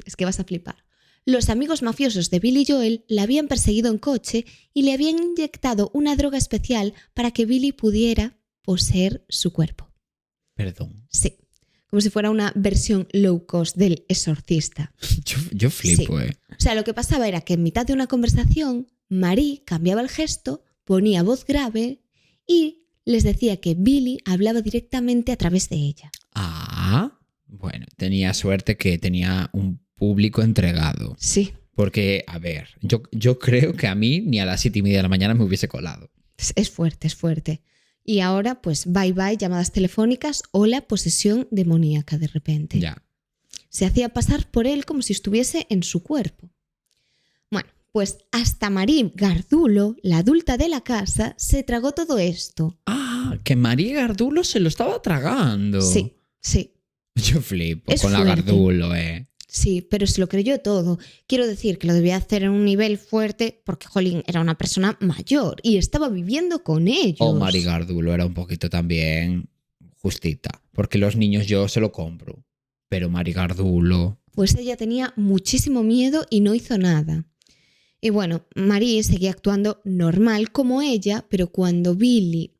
es que vas a flipar, los amigos mafiosos de Billy Joel la habían perseguido en coche y le habían inyectado una droga especial para que Billy pudiera poseer su cuerpo. Perdón. Sí, como si fuera una versión low cost del exorcista. Yo flipo, Sí. O sea, lo que pasaba era que en mitad de una conversación, Marie cambiaba el gesto, ponía voz grave y les decía que Billy hablaba directamente a través de ella. Ah, bueno, tenía suerte que tenía un público entregado. Sí. Porque, a ver, yo creo que a mí ni a las 7:30 de la mañana me hubiese colado. Es fuerte. Y ahora, pues, bye, llamadas telefónicas o la posesión demoníaca de repente. Ya. Se hacía pasar por él como si estuviese en su cuerpo. Bueno, pues hasta Marie Gardulo, la adulta de la casa, se tragó todo esto. Ah, que María Gardulo se lo estaba tragando. Sí. Yo flipo Es con la fuerte. Gardulo, Sí, pero se lo creyó todo. Quiero decir que lo debía hacer en un nivel fuerte porque, jolín, era una persona mayor y estaba viviendo con ellos. O María Gardulo era un poquito también justita. Porque los niños yo se lo compro. Pero María Gardulo... Pues ella tenía muchísimo miedo y no hizo nada. Y bueno, Marie seguía actuando normal como ella, pero cuando Billy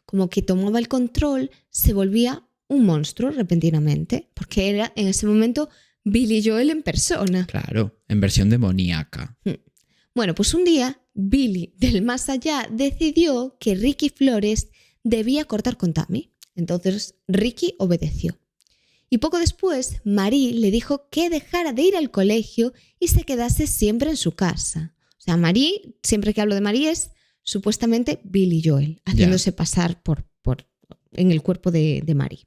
como que tomaba el control, se volvía un monstruo repentinamente, porque era en ese momento Billy Joel en persona. Claro, en versión demoníaca. Bueno, pues un día Billy del más allá decidió que Ricky Flores debía cortar con Tammy. Entonces Ricky obedeció. Y poco después Marie le dijo que dejara de ir al colegio y se quedase siempre en su casa. O sea, Marie, siempre que hablo de Marie es supuestamente Billy Joel, haciéndose pasar por en el cuerpo de Marie.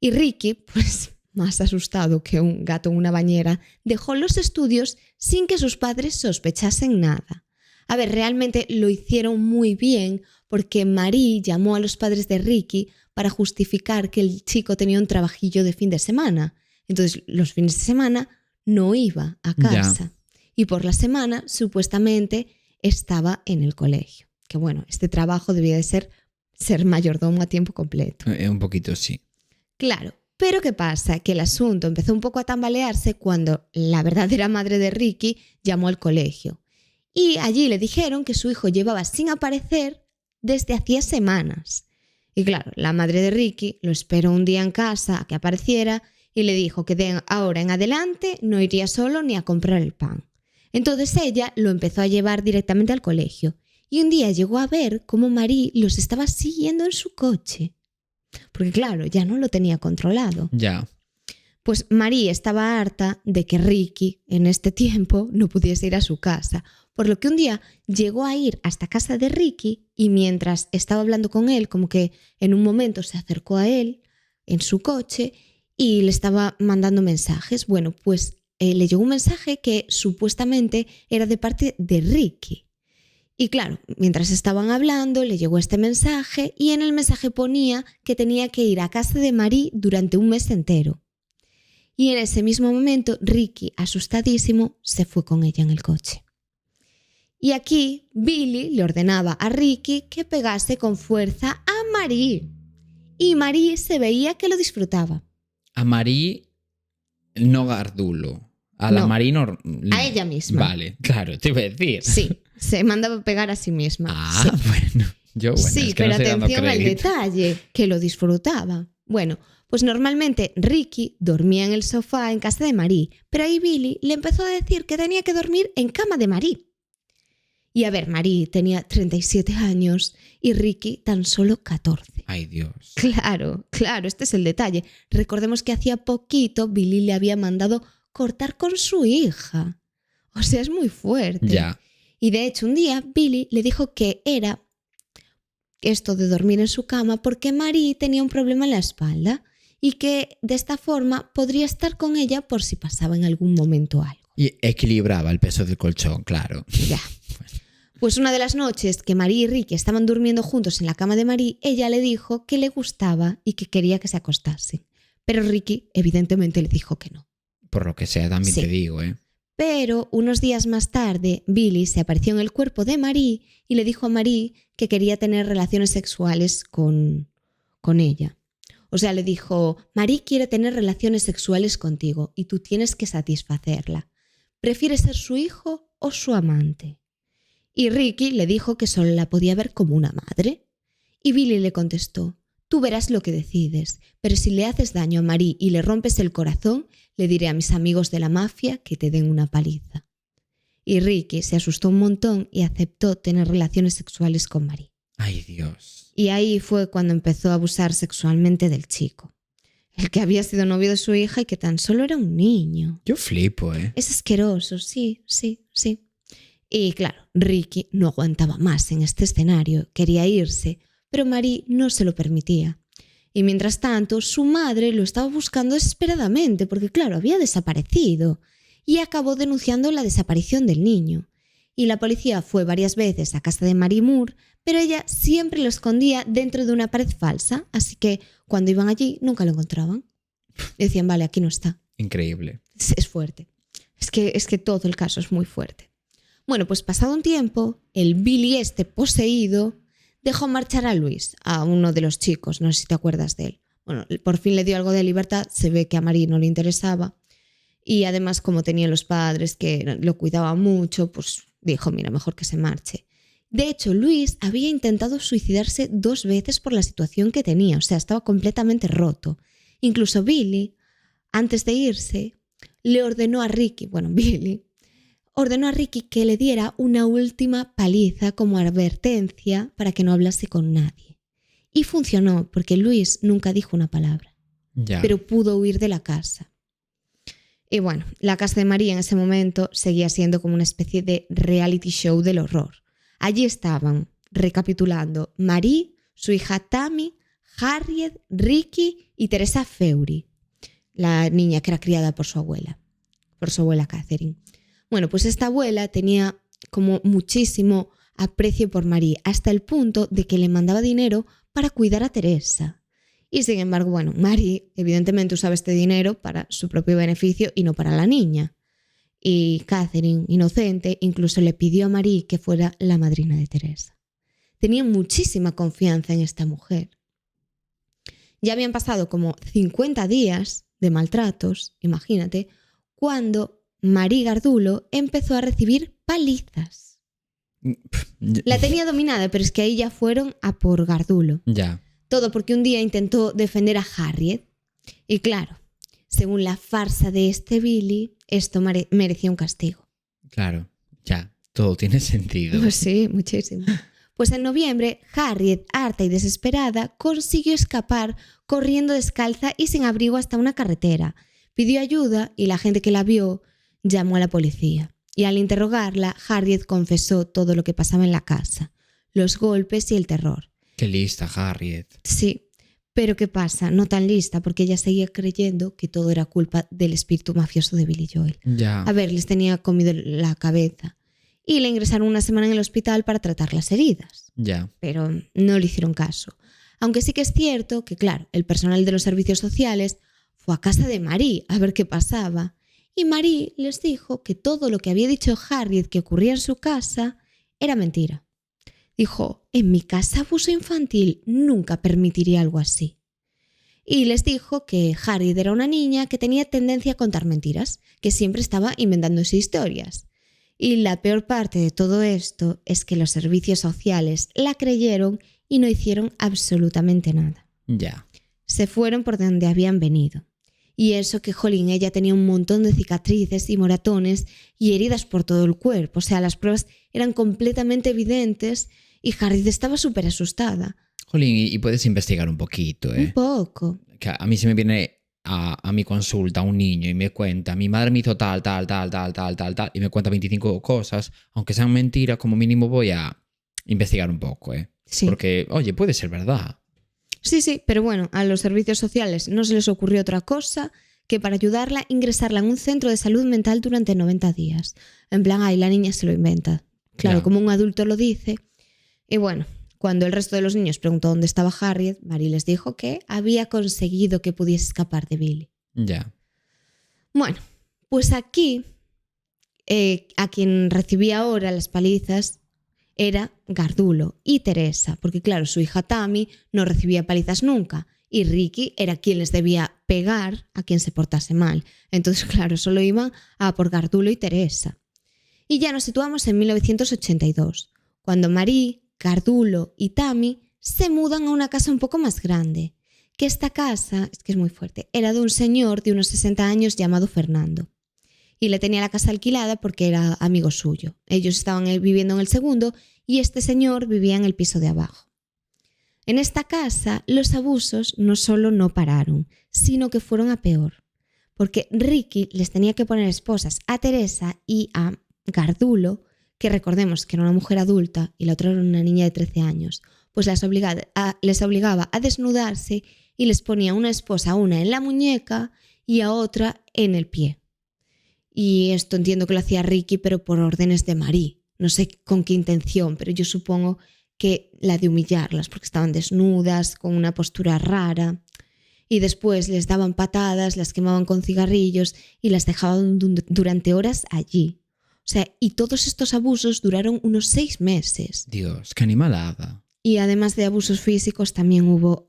Y Ricky, pues más asustado que un gato en una bañera, dejó los estudios sin que sus padres sospechasen nada. A ver, realmente lo hicieron muy bien porque Marie llamó a los padres de Ricky para justificar que el chico tenía un trabajillo de fin de semana. Entonces, los fines de semana no iba a casa. Y por la semana, supuestamente, estaba en el colegio. Que bueno, este trabajo debía de ser mayordomo a tiempo completo. Un poquito sí. Claro, pero ¿qué pasa? Que el asunto empezó un poco a tambalearse cuando la verdadera madre de Ricky llamó al colegio. Y allí le dijeron que su hijo llevaba sin aparecer desde hacía semanas. Y claro, la madre de Ricky lo esperó un día en casa a que apareciera y le dijo que de ahora en adelante no iría solo ni a comprar el pan. Entonces ella lo empezó a llevar directamente al colegio y un día llegó a ver cómo Marie los estaba siguiendo en su coche. Porque claro, ya no lo tenía controlado. Ya. Pues Marie estaba harta de que Ricky en este tiempo no pudiese ir a su casa, por lo que un día llegó a ir hasta casa de Ricky y mientras estaba hablando con él, como que en un momento se acercó a él en su coche y le estaba mandando mensajes. Bueno, pues le llegó un mensaje que supuestamente era de parte de Ricky. Y claro, mientras estaban hablando, le llegó este mensaje y en el mensaje ponía que tenía que ir a casa de Marie durante un mes entero. Y en ese mismo momento, Ricky, asustadísimo, se fue con ella en el coche. Y aquí, Billy le ordenaba a Ricky que pegase con fuerza a Marie. Y Marie se veía que lo disfrutaba. A Marie no Gardulo. A la No, Marie no... A ella misma. Vale, claro, te iba a decir. Sí, se mandaba pegar a sí misma. Ah, sí. Bueno. Sí, es que pero no estoy dando atención al crédito. detalle, que lo disfrutaba. Bueno, pues normalmente Ricky dormía en el sofá en casa de Marie, pero ahí Billy le empezó a decir que tenía que dormir en cama de Marie. Y a ver, Marie tenía 37 años y Ricky tan solo 14. Ay, Dios. Claro, este es el detalle. Recordemos que hacía poquito Billy le había mandado cortar con su hija. O sea, es muy fuerte. Ya. Y de hecho un día Billy le dijo que era esto de dormir en su cama porque Marie tenía un problema en la espalda y que de esta forma podría estar con ella por si pasaba en algún momento algo. Y equilibraba el peso del colchón, claro. Ya. Pues una de las noches que Marie y Ricky estaban durmiendo juntos en la cama de Marie, ella le dijo que le gustaba y que quería que se acostasen. Pero Ricky evidentemente le dijo que no. Por lo que sea, también Sí. te digo, ¿eh? Pero unos días más tarde, Billy se apareció en el cuerpo de Marie y le dijo a Marie que quería tener relaciones sexuales con ella. O sea, le dijo, Marie quiere tener relaciones sexuales contigo y tú tienes que satisfacerla. ¿Prefieres ser su hijo o su amante? Y Ricky le dijo que solo la podía ver como una madre. Y Billy le contestó, tú verás lo que decides, pero si le haces daño a Marie y le rompes el corazón, le diré a mis amigos de la mafia que te den una paliza. Y Ricky se asustó un montón y aceptó tener relaciones sexuales con Marie. Ay, Dios. Y ahí fue cuando empezó a abusar sexualmente del chico, el que había sido novio de su hija y que tan solo era un niño. Yo flipo, ¿eh? Es asqueroso, sí. Y claro, Ricky no aguantaba más en este escenario, quería irse, pero Marie no se lo permitía. Y mientras tanto, su madre lo estaba buscando desesperadamente porque, claro, había desaparecido y acabó denunciando la desaparición del niño. Y la policía fue varias veces a casa de Marie Moore, pero ella siempre lo escondía dentro de una pared falsa, así que cuando iban allí nunca lo encontraban. Decían, vale, aquí no está. Increíble. Es fuerte. Es que todo el caso es muy fuerte. Bueno, pues pasado un tiempo, el Billy este poseído dejó marchar a Luis, a uno de los chicos, no sé si te acuerdas de él. Bueno, por fin le dio algo de libertad, se ve que a Marie no le interesaba y además como tenía los padres que lo cuidaban mucho, pues dijo, mira, mejor que se marche. De hecho, Luis había intentado suicidarse 2 veces por la situación que tenía, o sea, estaba completamente roto. Incluso Billy, antes de irse, le ordenó a Ricky, que le diera una última paliza como advertencia para que no hablase con nadie. Y funcionó, porque Luis nunca dijo una palabra, Ya. pero pudo huir de la casa. Y bueno, la casa de Marie en ese momento seguía siendo como una especie de reality show del horror. Allí estaban, recapitulando, Marie, su hija Tammy, Harriet, Ricky y Teresa Feury. la niña que era criada por su abuela Catherine. Bueno, pues esta abuela tenía como muchísimo aprecio por Marie, hasta el punto de que le mandaba dinero para cuidar a Teresa. Y sin embargo, bueno, Marie evidentemente usaba este dinero para su propio beneficio y no para la niña. Y Catherine, inocente, incluso le pidió a Marie que fuera la madrina de Teresa. Tenía muchísima confianza en esta mujer. Ya habían pasado como 50 días de maltratos, imagínate, cuando Marie Gardulo empezó a recibir palizas. La tenía dominada, pero es que ahí ya fueron a por Gardulo. Ya. Todo porque un día intentó defender a Harriet. Y claro, según la farsa de este Billy, esto merecía un castigo. Claro, ya. Todo tiene sentido. Pues sí, muchísimo. Pues en noviembre, Harriet, harta y desesperada, consiguió escapar corriendo descalza y sin abrigo hasta una carretera. Pidió ayuda y la gente que la vio llamó a la policía. Y al interrogarla, Harriet confesó todo lo que pasaba en la casa, los golpes y el terror. Qué lista, Harriet. Sí, pero ¿qué pasa? No tan lista, porque ella seguía creyendo que todo era culpa del espíritu mafioso de Billy Joel. Ya. A ver, les tenía comido la cabeza. Y le ingresaron una semana en el hospital para tratar las heridas. Ya. Pero no le hicieron caso. Aunque sí que es cierto que, claro, el personal de los servicios sociales fue a casa de Marie a ver qué pasaba. Y Marie les dijo que todo lo que había dicho Harriet que ocurría en su casa era mentira. Dijo, en mi casa abuso infantil, nunca permitiría algo así. Y les dijo que Harriet era una niña que tenía tendencia a contar mentiras, que siempre estaba inventándose historias. Y la peor parte de todo esto es que los servicios sociales la creyeron y no hicieron absolutamente nada. Ya. Se fueron por donde habían venido. Y eso que, jolín, ella tenía un montón de cicatrices y moratones y heridas por todo el cuerpo. O sea, las pruebas eran completamente evidentes y Harriet estaba súper asustada. Jolín, y puedes investigar un poquito, ¿eh? Un poco. Que a mí se me viene a mi consulta un niño y me cuenta, mi madre me hizo tal, y me cuenta 25 cosas, aunque sean mentiras, como mínimo voy a investigar un poco, ¿eh? Sí. Porque, oye, puede ser verdad. Sí, pero bueno, a los servicios sociales no se les ocurrió otra cosa que para ayudarla ingresarla en un centro de salud mental durante 90 días. En plan, ay, la niña se lo inventa. Claro, Ya. como un adulto lo dice. Y bueno, cuando el resto de los niños preguntó dónde estaba Harriet, Marie les dijo que había conseguido que pudiese escapar de Billy. Ya. Bueno, pues aquí a quien recibía ahora las palizas era Gardulo y Teresa, porque claro, su hija Tammy no recibía palizas nunca y Ricky era quien les debía pegar a quien se portase mal. Entonces, claro, solo iban a por Gardulo y Teresa. Y ya nos situamos en 1982, cuando Marie, Gardulo y Tammy se mudan a una casa un poco más grande, que esta casa, es que es muy fuerte, era de un señor de unos 60 años llamado Fernando. Y le tenía la casa alquilada porque era amigo suyo. Ellos estaban viviendo en el segundo y este señor vivía en el piso de abajo. En esta casa los abusos no solo no pararon, sino que fueron a peor. Porque Ricky les tenía que poner esposas a Teresa y a Gardulo, que recordemos que era una mujer adulta y la otra era una niña de 13 años, pues les obligaba a desnudarse y les ponía una esposa, una en la muñeca y a otra en el pie. Y esto entiendo que lo hacía Ricky, pero por órdenes de Marie. No sé con qué intención, pero yo supongo que la de humillarlas, porque estaban desnudas, con una postura rara. Y después les daban patadas, las quemaban con cigarrillos y las dejaban durante horas allí. O sea, y todos estos abusos duraron unos 6 meses. Dios, qué animalada. Y además de abusos físicos, también hubo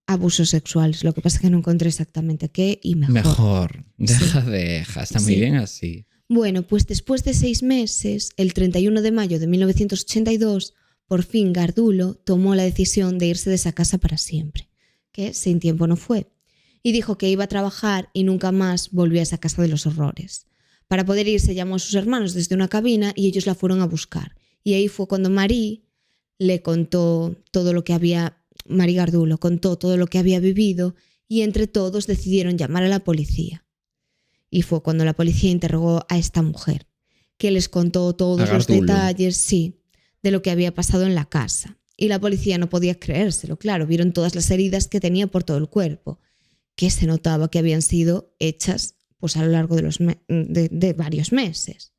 abusos sexuales. Lo que pasa es que no encontré exactamente qué y mejor. Deja. Está muy bien así. Bueno, pues después de 6 meses, el 31 de mayo de 1982, por fin Gardulo tomó la decisión de irse de esa casa para siempre, que sin tiempo no fue, y dijo que iba a trabajar y nunca más volvió a esa casa de los horrores. Para poder irse llamó a sus hermanos desde una cabina y ellos la fueron a buscar. Y ahí fue cuando Marie le contó todo lo que había... Marie Gardulo contó todo lo que había vivido y entre todos decidieron llamar a la policía. Y fue cuando la policía interrogó a esta mujer, que les contó todos los detalles, sí, de lo que había pasado en la casa. Y la policía no podía creérselo, claro, vieron todas las heridas que tenía por todo el cuerpo. que se notaba que habían sido hechas pues, a lo largo de varios meses.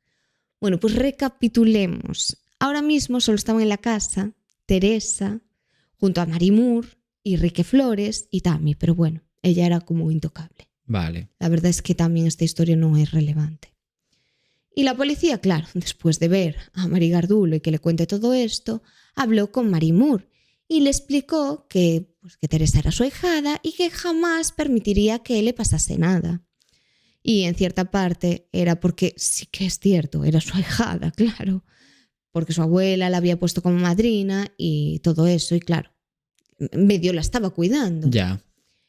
Bueno, pues recapitulemos. Ahora mismo solo estaban en la casa Teresa, junto a Mary Moore y Ricky Flores y Tammy, pero bueno, ella era como intocable. Vale. La verdad es que también esta historia no es relevante. Y la policía, claro, después de ver a Mary Gardulo y que le cuente todo esto, habló con Mary Moore y le explicó que Teresa era su ahijada y que jamás permitiría que le pasase nada. Y en cierta parte era porque sí que es cierto, era su ahijada, claro, porque su abuela la había puesto como madrina y todo eso, y claro, medio la estaba cuidando. Ya.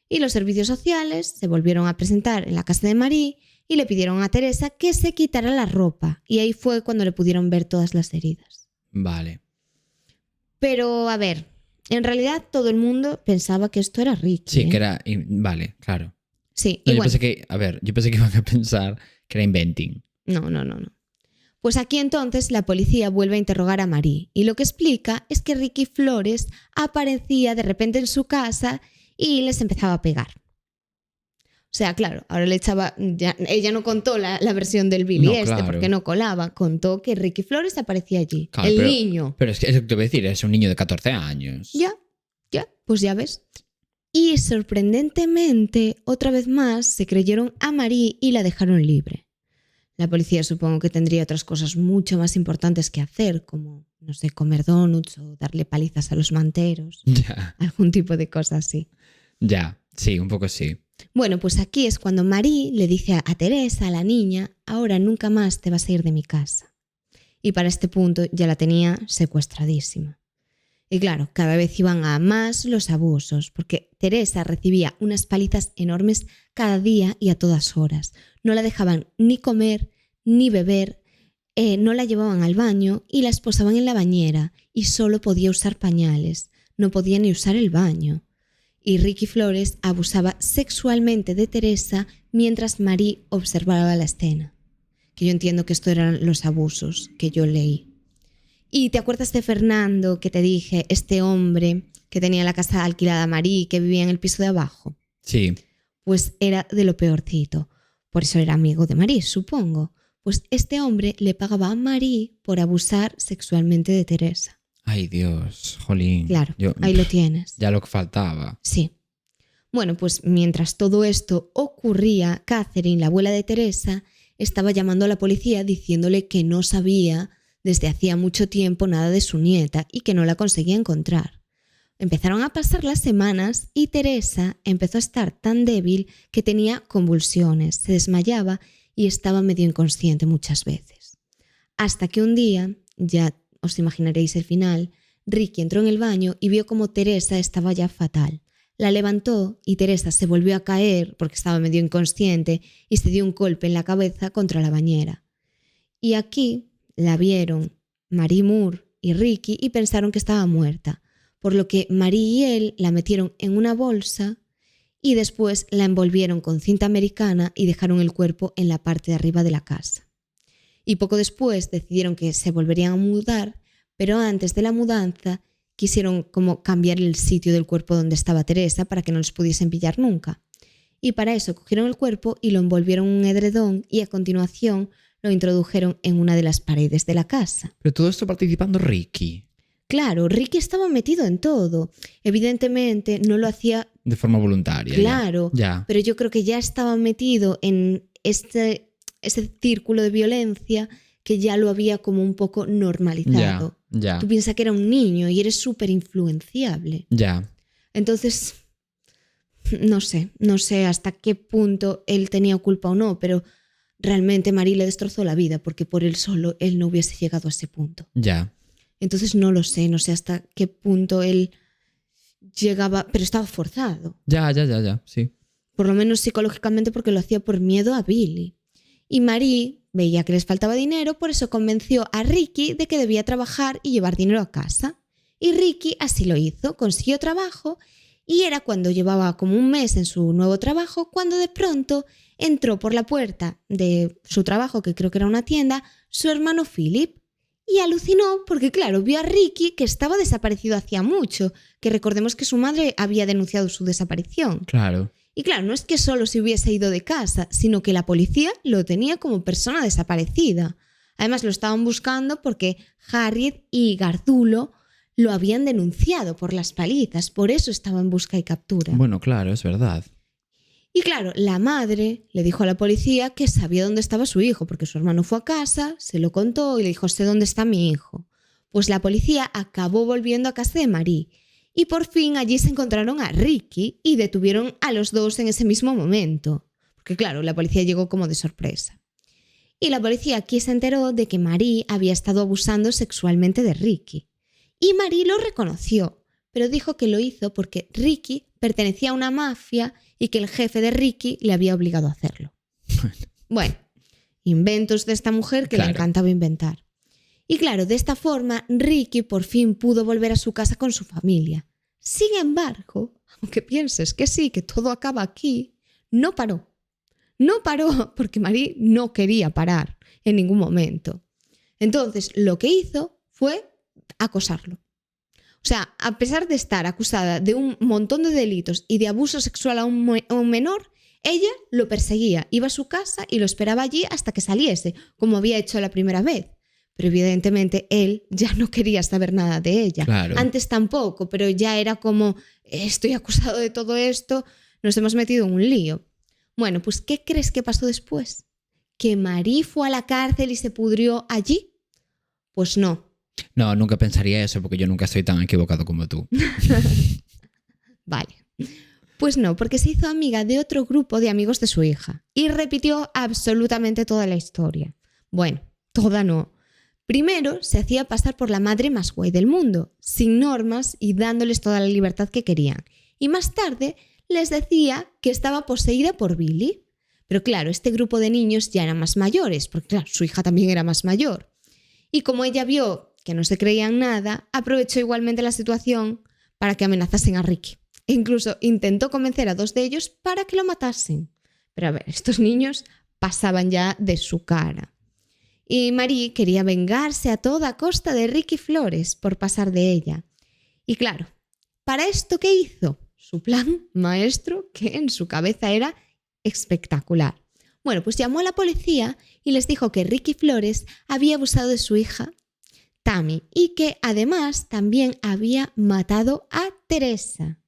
Y los servicios sociales se volvieron a presentar en la casa de Marie y le pidieron a Teresa que se quitara la ropa. Y ahí fue cuando le pudieron ver todas las heridas. Vale. Pero, a ver, en realidad todo el mundo pensaba que esto era Ricky. Sí, que era... Vale, claro. Sí, No, y yo bueno. pensé que iban a pensar que era inventing. No. Pues aquí entonces la policía vuelve a interrogar a Marie y lo que explica es que Ricky Flores aparecía de repente en su casa y les empezaba a pegar. O sea, claro, ahora le echaba... ella no contó la versión del Billy Claro. porque no colaba. Contó que Ricky Flores aparecía allí. Claro, el niño. Pero es que eso que te voy a decir, es un niño de 14 años. Ya, pues ya ves. Y sorprendentemente, otra vez más, se creyeron a Marie y la dejaron libre. La policía supongo que tendría otras cosas mucho más importantes que hacer, como, no sé, comer donuts o darle palizas a los manteros. Ya. Algún tipo de cosa así. Ya, sí, un poco sí. Bueno, pues aquí es cuando Marie le dice a Teresa, a la niña, ahora nunca más te vas a ir de mi casa. Y para este punto ya la tenía secuestradísima. Y claro, cada vez iban a más los abusos, porque Teresa recibía unas palizas enormes cada día y a todas horas. No la dejaban ni comer, ni beber, no la llevaban al baño y la esposaban en la bañera y solo podía usar pañales, no podía ni usar el baño. Y Ricky Flores abusaba sexualmente de Teresa mientras Marie observaba la escena. Que yo entiendo que estos eran los abusos que yo leí. ¿Y te acuerdas de Fernando que te dije, este hombre que tenía la casa alquilada a Marie, que vivía en el piso de abajo? Sí. Pues era de lo peorcito. Por eso era amigo de Marie, supongo. Pues este hombre le pagaba a Marie por abusar sexualmente de Teresa. Ay, Dios, jolín. Claro, ahí lo tienes. Ya lo que faltaba. Sí. Bueno, pues mientras todo esto ocurría, Catherine, la abuela de Teresa, estaba llamando a la policía diciéndole que no sabía desde hacía mucho tiempo nada de su nieta y que no la conseguía encontrar. Empezaron a pasar las semanas y Teresa empezó a estar tan débil que tenía convulsiones, se desmayaba y estaba medio inconsciente muchas veces. Hasta que un día, ya os imaginaréis el final, Ricky entró en el baño y vio como Teresa estaba ya fatal. La levantó y Teresa se volvió a caer porque estaba medio inconsciente y se dio un golpe en la cabeza contra la bañera. Y aquí la vieron Mary Moore y Ricky y pensaron que estaba muerta, por lo que Marie y él la metieron en una bolsa y después la envolvieron con cinta americana y dejaron el cuerpo en la parte de arriba de la casa. Y poco después decidieron que se volverían a mudar, pero antes de la mudanza quisieron como cambiar el sitio del cuerpo donde estaba Teresa para que no les pudiesen pillar nunca. Y para eso cogieron el cuerpo y lo envolvieron en un edredón y a continuación lo introdujeron en una de las paredes de la casa. Pero todo esto participando Ricky. Claro, Ricky estaba metido en todo. Evidentemente no lo hacía... De forma voluntaria. Claro, ya. Pero yo creo que ya estaba metido en ese círculo de violencia que ya lo había como un poco normalizado. Ya. Tú piensas que era un niño y eres súper influenciable. Ya. Entonces, no sé hasta qué punto él tenía culpa o no, pero realmente Marie le destrozó la vida porque por él solo él no hubiese llegado a ese punto. Ya. Entonces no sé hasta qué punto él llegaba, pero estaba forzado. Ya, sí. Por lo menos psicológicamente porque lo hacía por miedo a Billy. Y Marie veía que les faltaba dinero, por eso convenció a Ricky de que debía trabajar y llevar dinero a casa. Y Ricky así lo hizo, consiguió trabajo y era cuando llevaba como un mes en su nuevo trabajo cuando de pronto entró por la puerta de su trabajo, que creo que era una tienda, su hermano Philip. Y alucinó porque, claro, vio a Ricky que estaba desaparecido hacía mucho, que recordemos que su madre había denunciado su desaparición. Claro. Y claro, no es que solo se hubiese ido de casa, sino que la policía lo tenía como persona desaparecida. Además, lo estaban buscando porque Harriet y Gardulo lo habían denunciado por las palizas, por eso estaba en busca y captura. Bueno, claro, es verdad. Y claro, la madre le dijo a la policía que sabía dónde estaba su hijo, porque su hermano fue a casa, se lo contó y le dijo, sé dónde está mi hijo. Pues la policía acabó volviendo a casa de Marie y por fin allí se encontraron a Ricky y detuvieron a los dos en ese mismo momento. Porque claro, la policía llegó como de sorpresa. Y la policía aquí se enteró de que Marie había estado abusando sexualmente de Ricky. Y Marie lo reconoció, pero dijo que lo hizo porque Ricky pertenecía a una mafia y que el jefe de Ricky le había obligado a hacerlo. Bueno, inventos de esta mujer que le encantaba inventar. Y claro, de esta forma Ricky por fin pudo volver a su casa con su familia. Sin embargo, aunque pienses que sí, que todo acaba aquí, no paró. No paró porque Marie no quería parar en ningún momento. Entonces, lo que hizo fue acosarlo. O sea, a pesar de estar acusada de un montón de delitos y de abuso sexual a un menor, ella lo perseguía, iba a su casa y lo esperaba allí hasta que saliese, como había hecho la primera vez. Pero evidentemente él ya no quería saber nada de ella. Claro. Antes tampoco, pero ya era como, estoy acusado de todo esto, nos hemos metido en un lío. Bueno, pues ¿qué crees que pasó después? ¿Que Marie fue a la cárcel y se pudrió allí? Pues no. No, nunca pensaría eso porque yo nunca estoy tan equivocado como tú. Vale. Pues no, porque se hizo amiga de otro grupo de amigos de su hija y repitió absolutamente toda la historia. Bueno, toda no. Primero se hacía pasar por la madre más guay del mundo, sin normas y dándoles toda la libertad que querían. Y más tarde les decía que estaba poseída por Billy. Pero claro, este grupo de niños ya eran más mayores, porque claro, su hija también era más mayor. Y como ella vio que no se creían nada, aprovechó igualmente la situación para que amenazasen a Ricky. E incluso intentó convencer a dos de ellos para que lo matasen. Pero a ver, estos niños pasaban ya de su cara. Y Marie quería vengarse a toda costa de Ricky Flores por pasar de ella. Y claro, ¿para esto qué hizo? Su plan maestro, que en su cabeza era espectacular. Bueno, pues llamó a la policía y les dijo que Ricky Flores había abusado de su hija, Tammy, y que además también había matado a Teresa,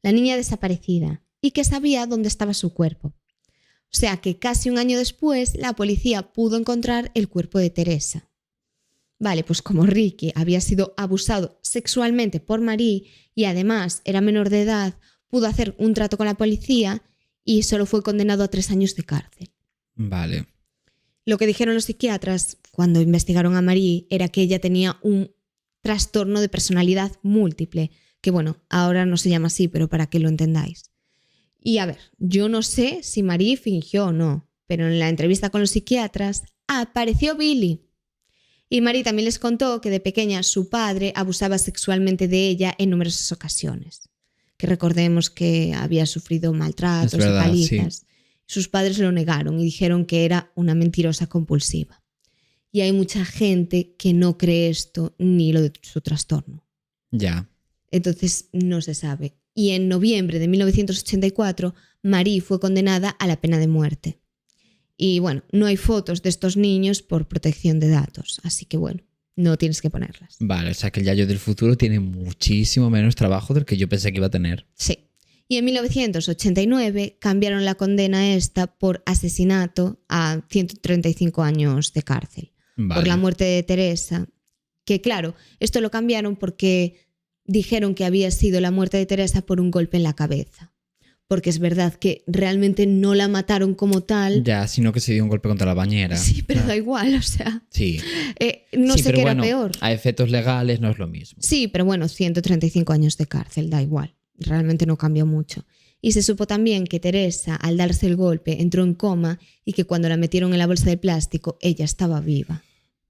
la niña desaparecida, y que sabía dónde estaba su cuerpo. O sea que casi un año después la policía pudo encontrar el cuerpo de Teresa. Vale, pues como Ricky había sido abusado sexualmente por Marie y además era menor de edad, pudo hacer un trato con la policía y solo fue condenado a 3 años de cárcel. Vale. Lo que dijeron los psiquiatras cuando investigaron a Marie era que ella tenía un trastorno de personalidad múltiple, que bueno, ahora no se llama así, pero para que lo entendáis. Y a ver, yo no sé si Marie fingió o no, pero en la entrevista con los psiquiatras apareció Billy. Y Marie también les contó que de pequeña su padre abusaba sexualmente de ella en numerosas ocasiones. Que recordemos que había sufrido maltratos y palizas. Sí. Sus padres lo negaron y dijeron que era una mentirosa compulsiva. Y hay mucha gente que no cree esto ni lo de su trastorno. Ya. Entonces no se sabe. Y en noviembre de 1984, Marie fue condenada a la pena de muerte. Y bueno, no hay fotos de estos niños por protección de datos, así que bueno, no tienes que ponerlas. Vale, o sea que el Yayo del futuro tiene muchísimo menos trabajo del que yo pensé que iba a tener. Sí. Y en 1989 cambiaron la condena esta por asesinato a 135 años de cárcel. Vale. Por la muerte de Teresa. Que claro, esto lo cambiaron porque dijeron que había sido la muerte de Teresa por un golpe en la cabeza. Porque es verdad que realmente no la mataron como tal. Ya, sino que se dio un golpe contra la bañera. Sí, pero da igual, o sea. Sí. No sí, sé qué bueno, era peor. A efectos legales no es lo mismo. Sí, pero bueno, 135 años de cárcel, da igual. Realmente no cambió mucho. Y se supo también que Teresa, al darse el golpe, entró en coma y que cuando la metieron en la bolsa de plástico, ella estaba viva.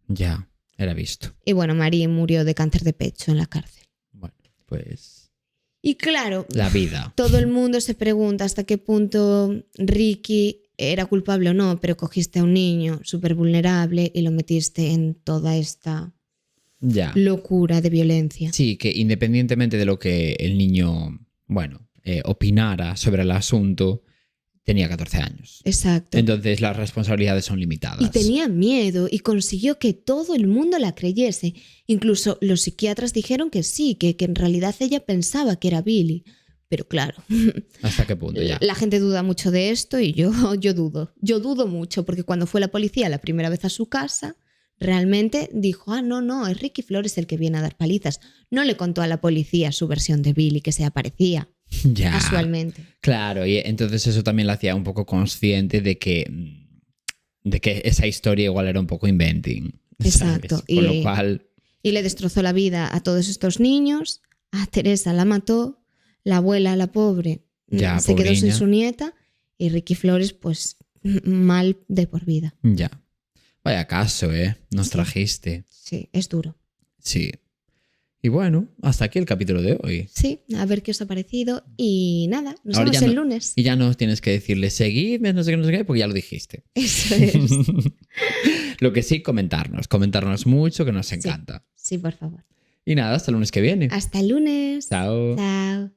Ya, era visto. Y bueno, Marie murió de cáncer de pecho en la cárcel. Bueno, pues... Y claro, la vida. Todo el mundo se pregunta hasta qué punto Ricky era culpable o no, pero cogiste a un niño súper vulnerable y lo metiste en toda esta locura de violencia. Sí, que independientemente de lo que el niño, bueno, opinara sobre el asunto, tenía 14 años. Exacto. Entonces las responsabilidades son limitadas. Y tenía miedo y consiguió que todo el mundo la creyese. Incluso los psiquiatras dijeron que sí, que en realidad ella pensaba que era Billy. Pero claro, ¿Hasta qué punto ya? la gente duda mucho de esto y yo dudo. Yo dudo mucho porque cuando fue la policía la primera vez a su casa, realmente dijo, no, es Ricky Flores el que viene a dar palizas. No le contó a la policía su versión de Billy, que se aparecía Ya. casualmente. Claro, y entonces eso también la hacía un poco consciente de que esa historia igual era un poco inventing. Exacto. ¿Sabes? Con lo cual... Y le destrozó la vida a todos estos niños, a Teresa la mató, la abuela, la pobre, Ya, se quedó sin pobriña. su nieta y Ricky Flores, pues mal de por vida. Ya. Vaya caso, ¿eh? Nos Sí. trajiste. Sí, es duro. Sí. Y bueno, hasta aquí el capítulo de hoy. Sí, a ver qué os ha parecido y nada, nos Ahora vemos ya el no- lunes. Y ya no tienes que decirle seguidme, no sé qué, porque ya lo dijiste. Eso es. Lo que sí, comentarnos mucho, que nos encanta. Sí, por favor. Y nada, hasta el lunes que viene. Hasta el lunes. Chao. Chao.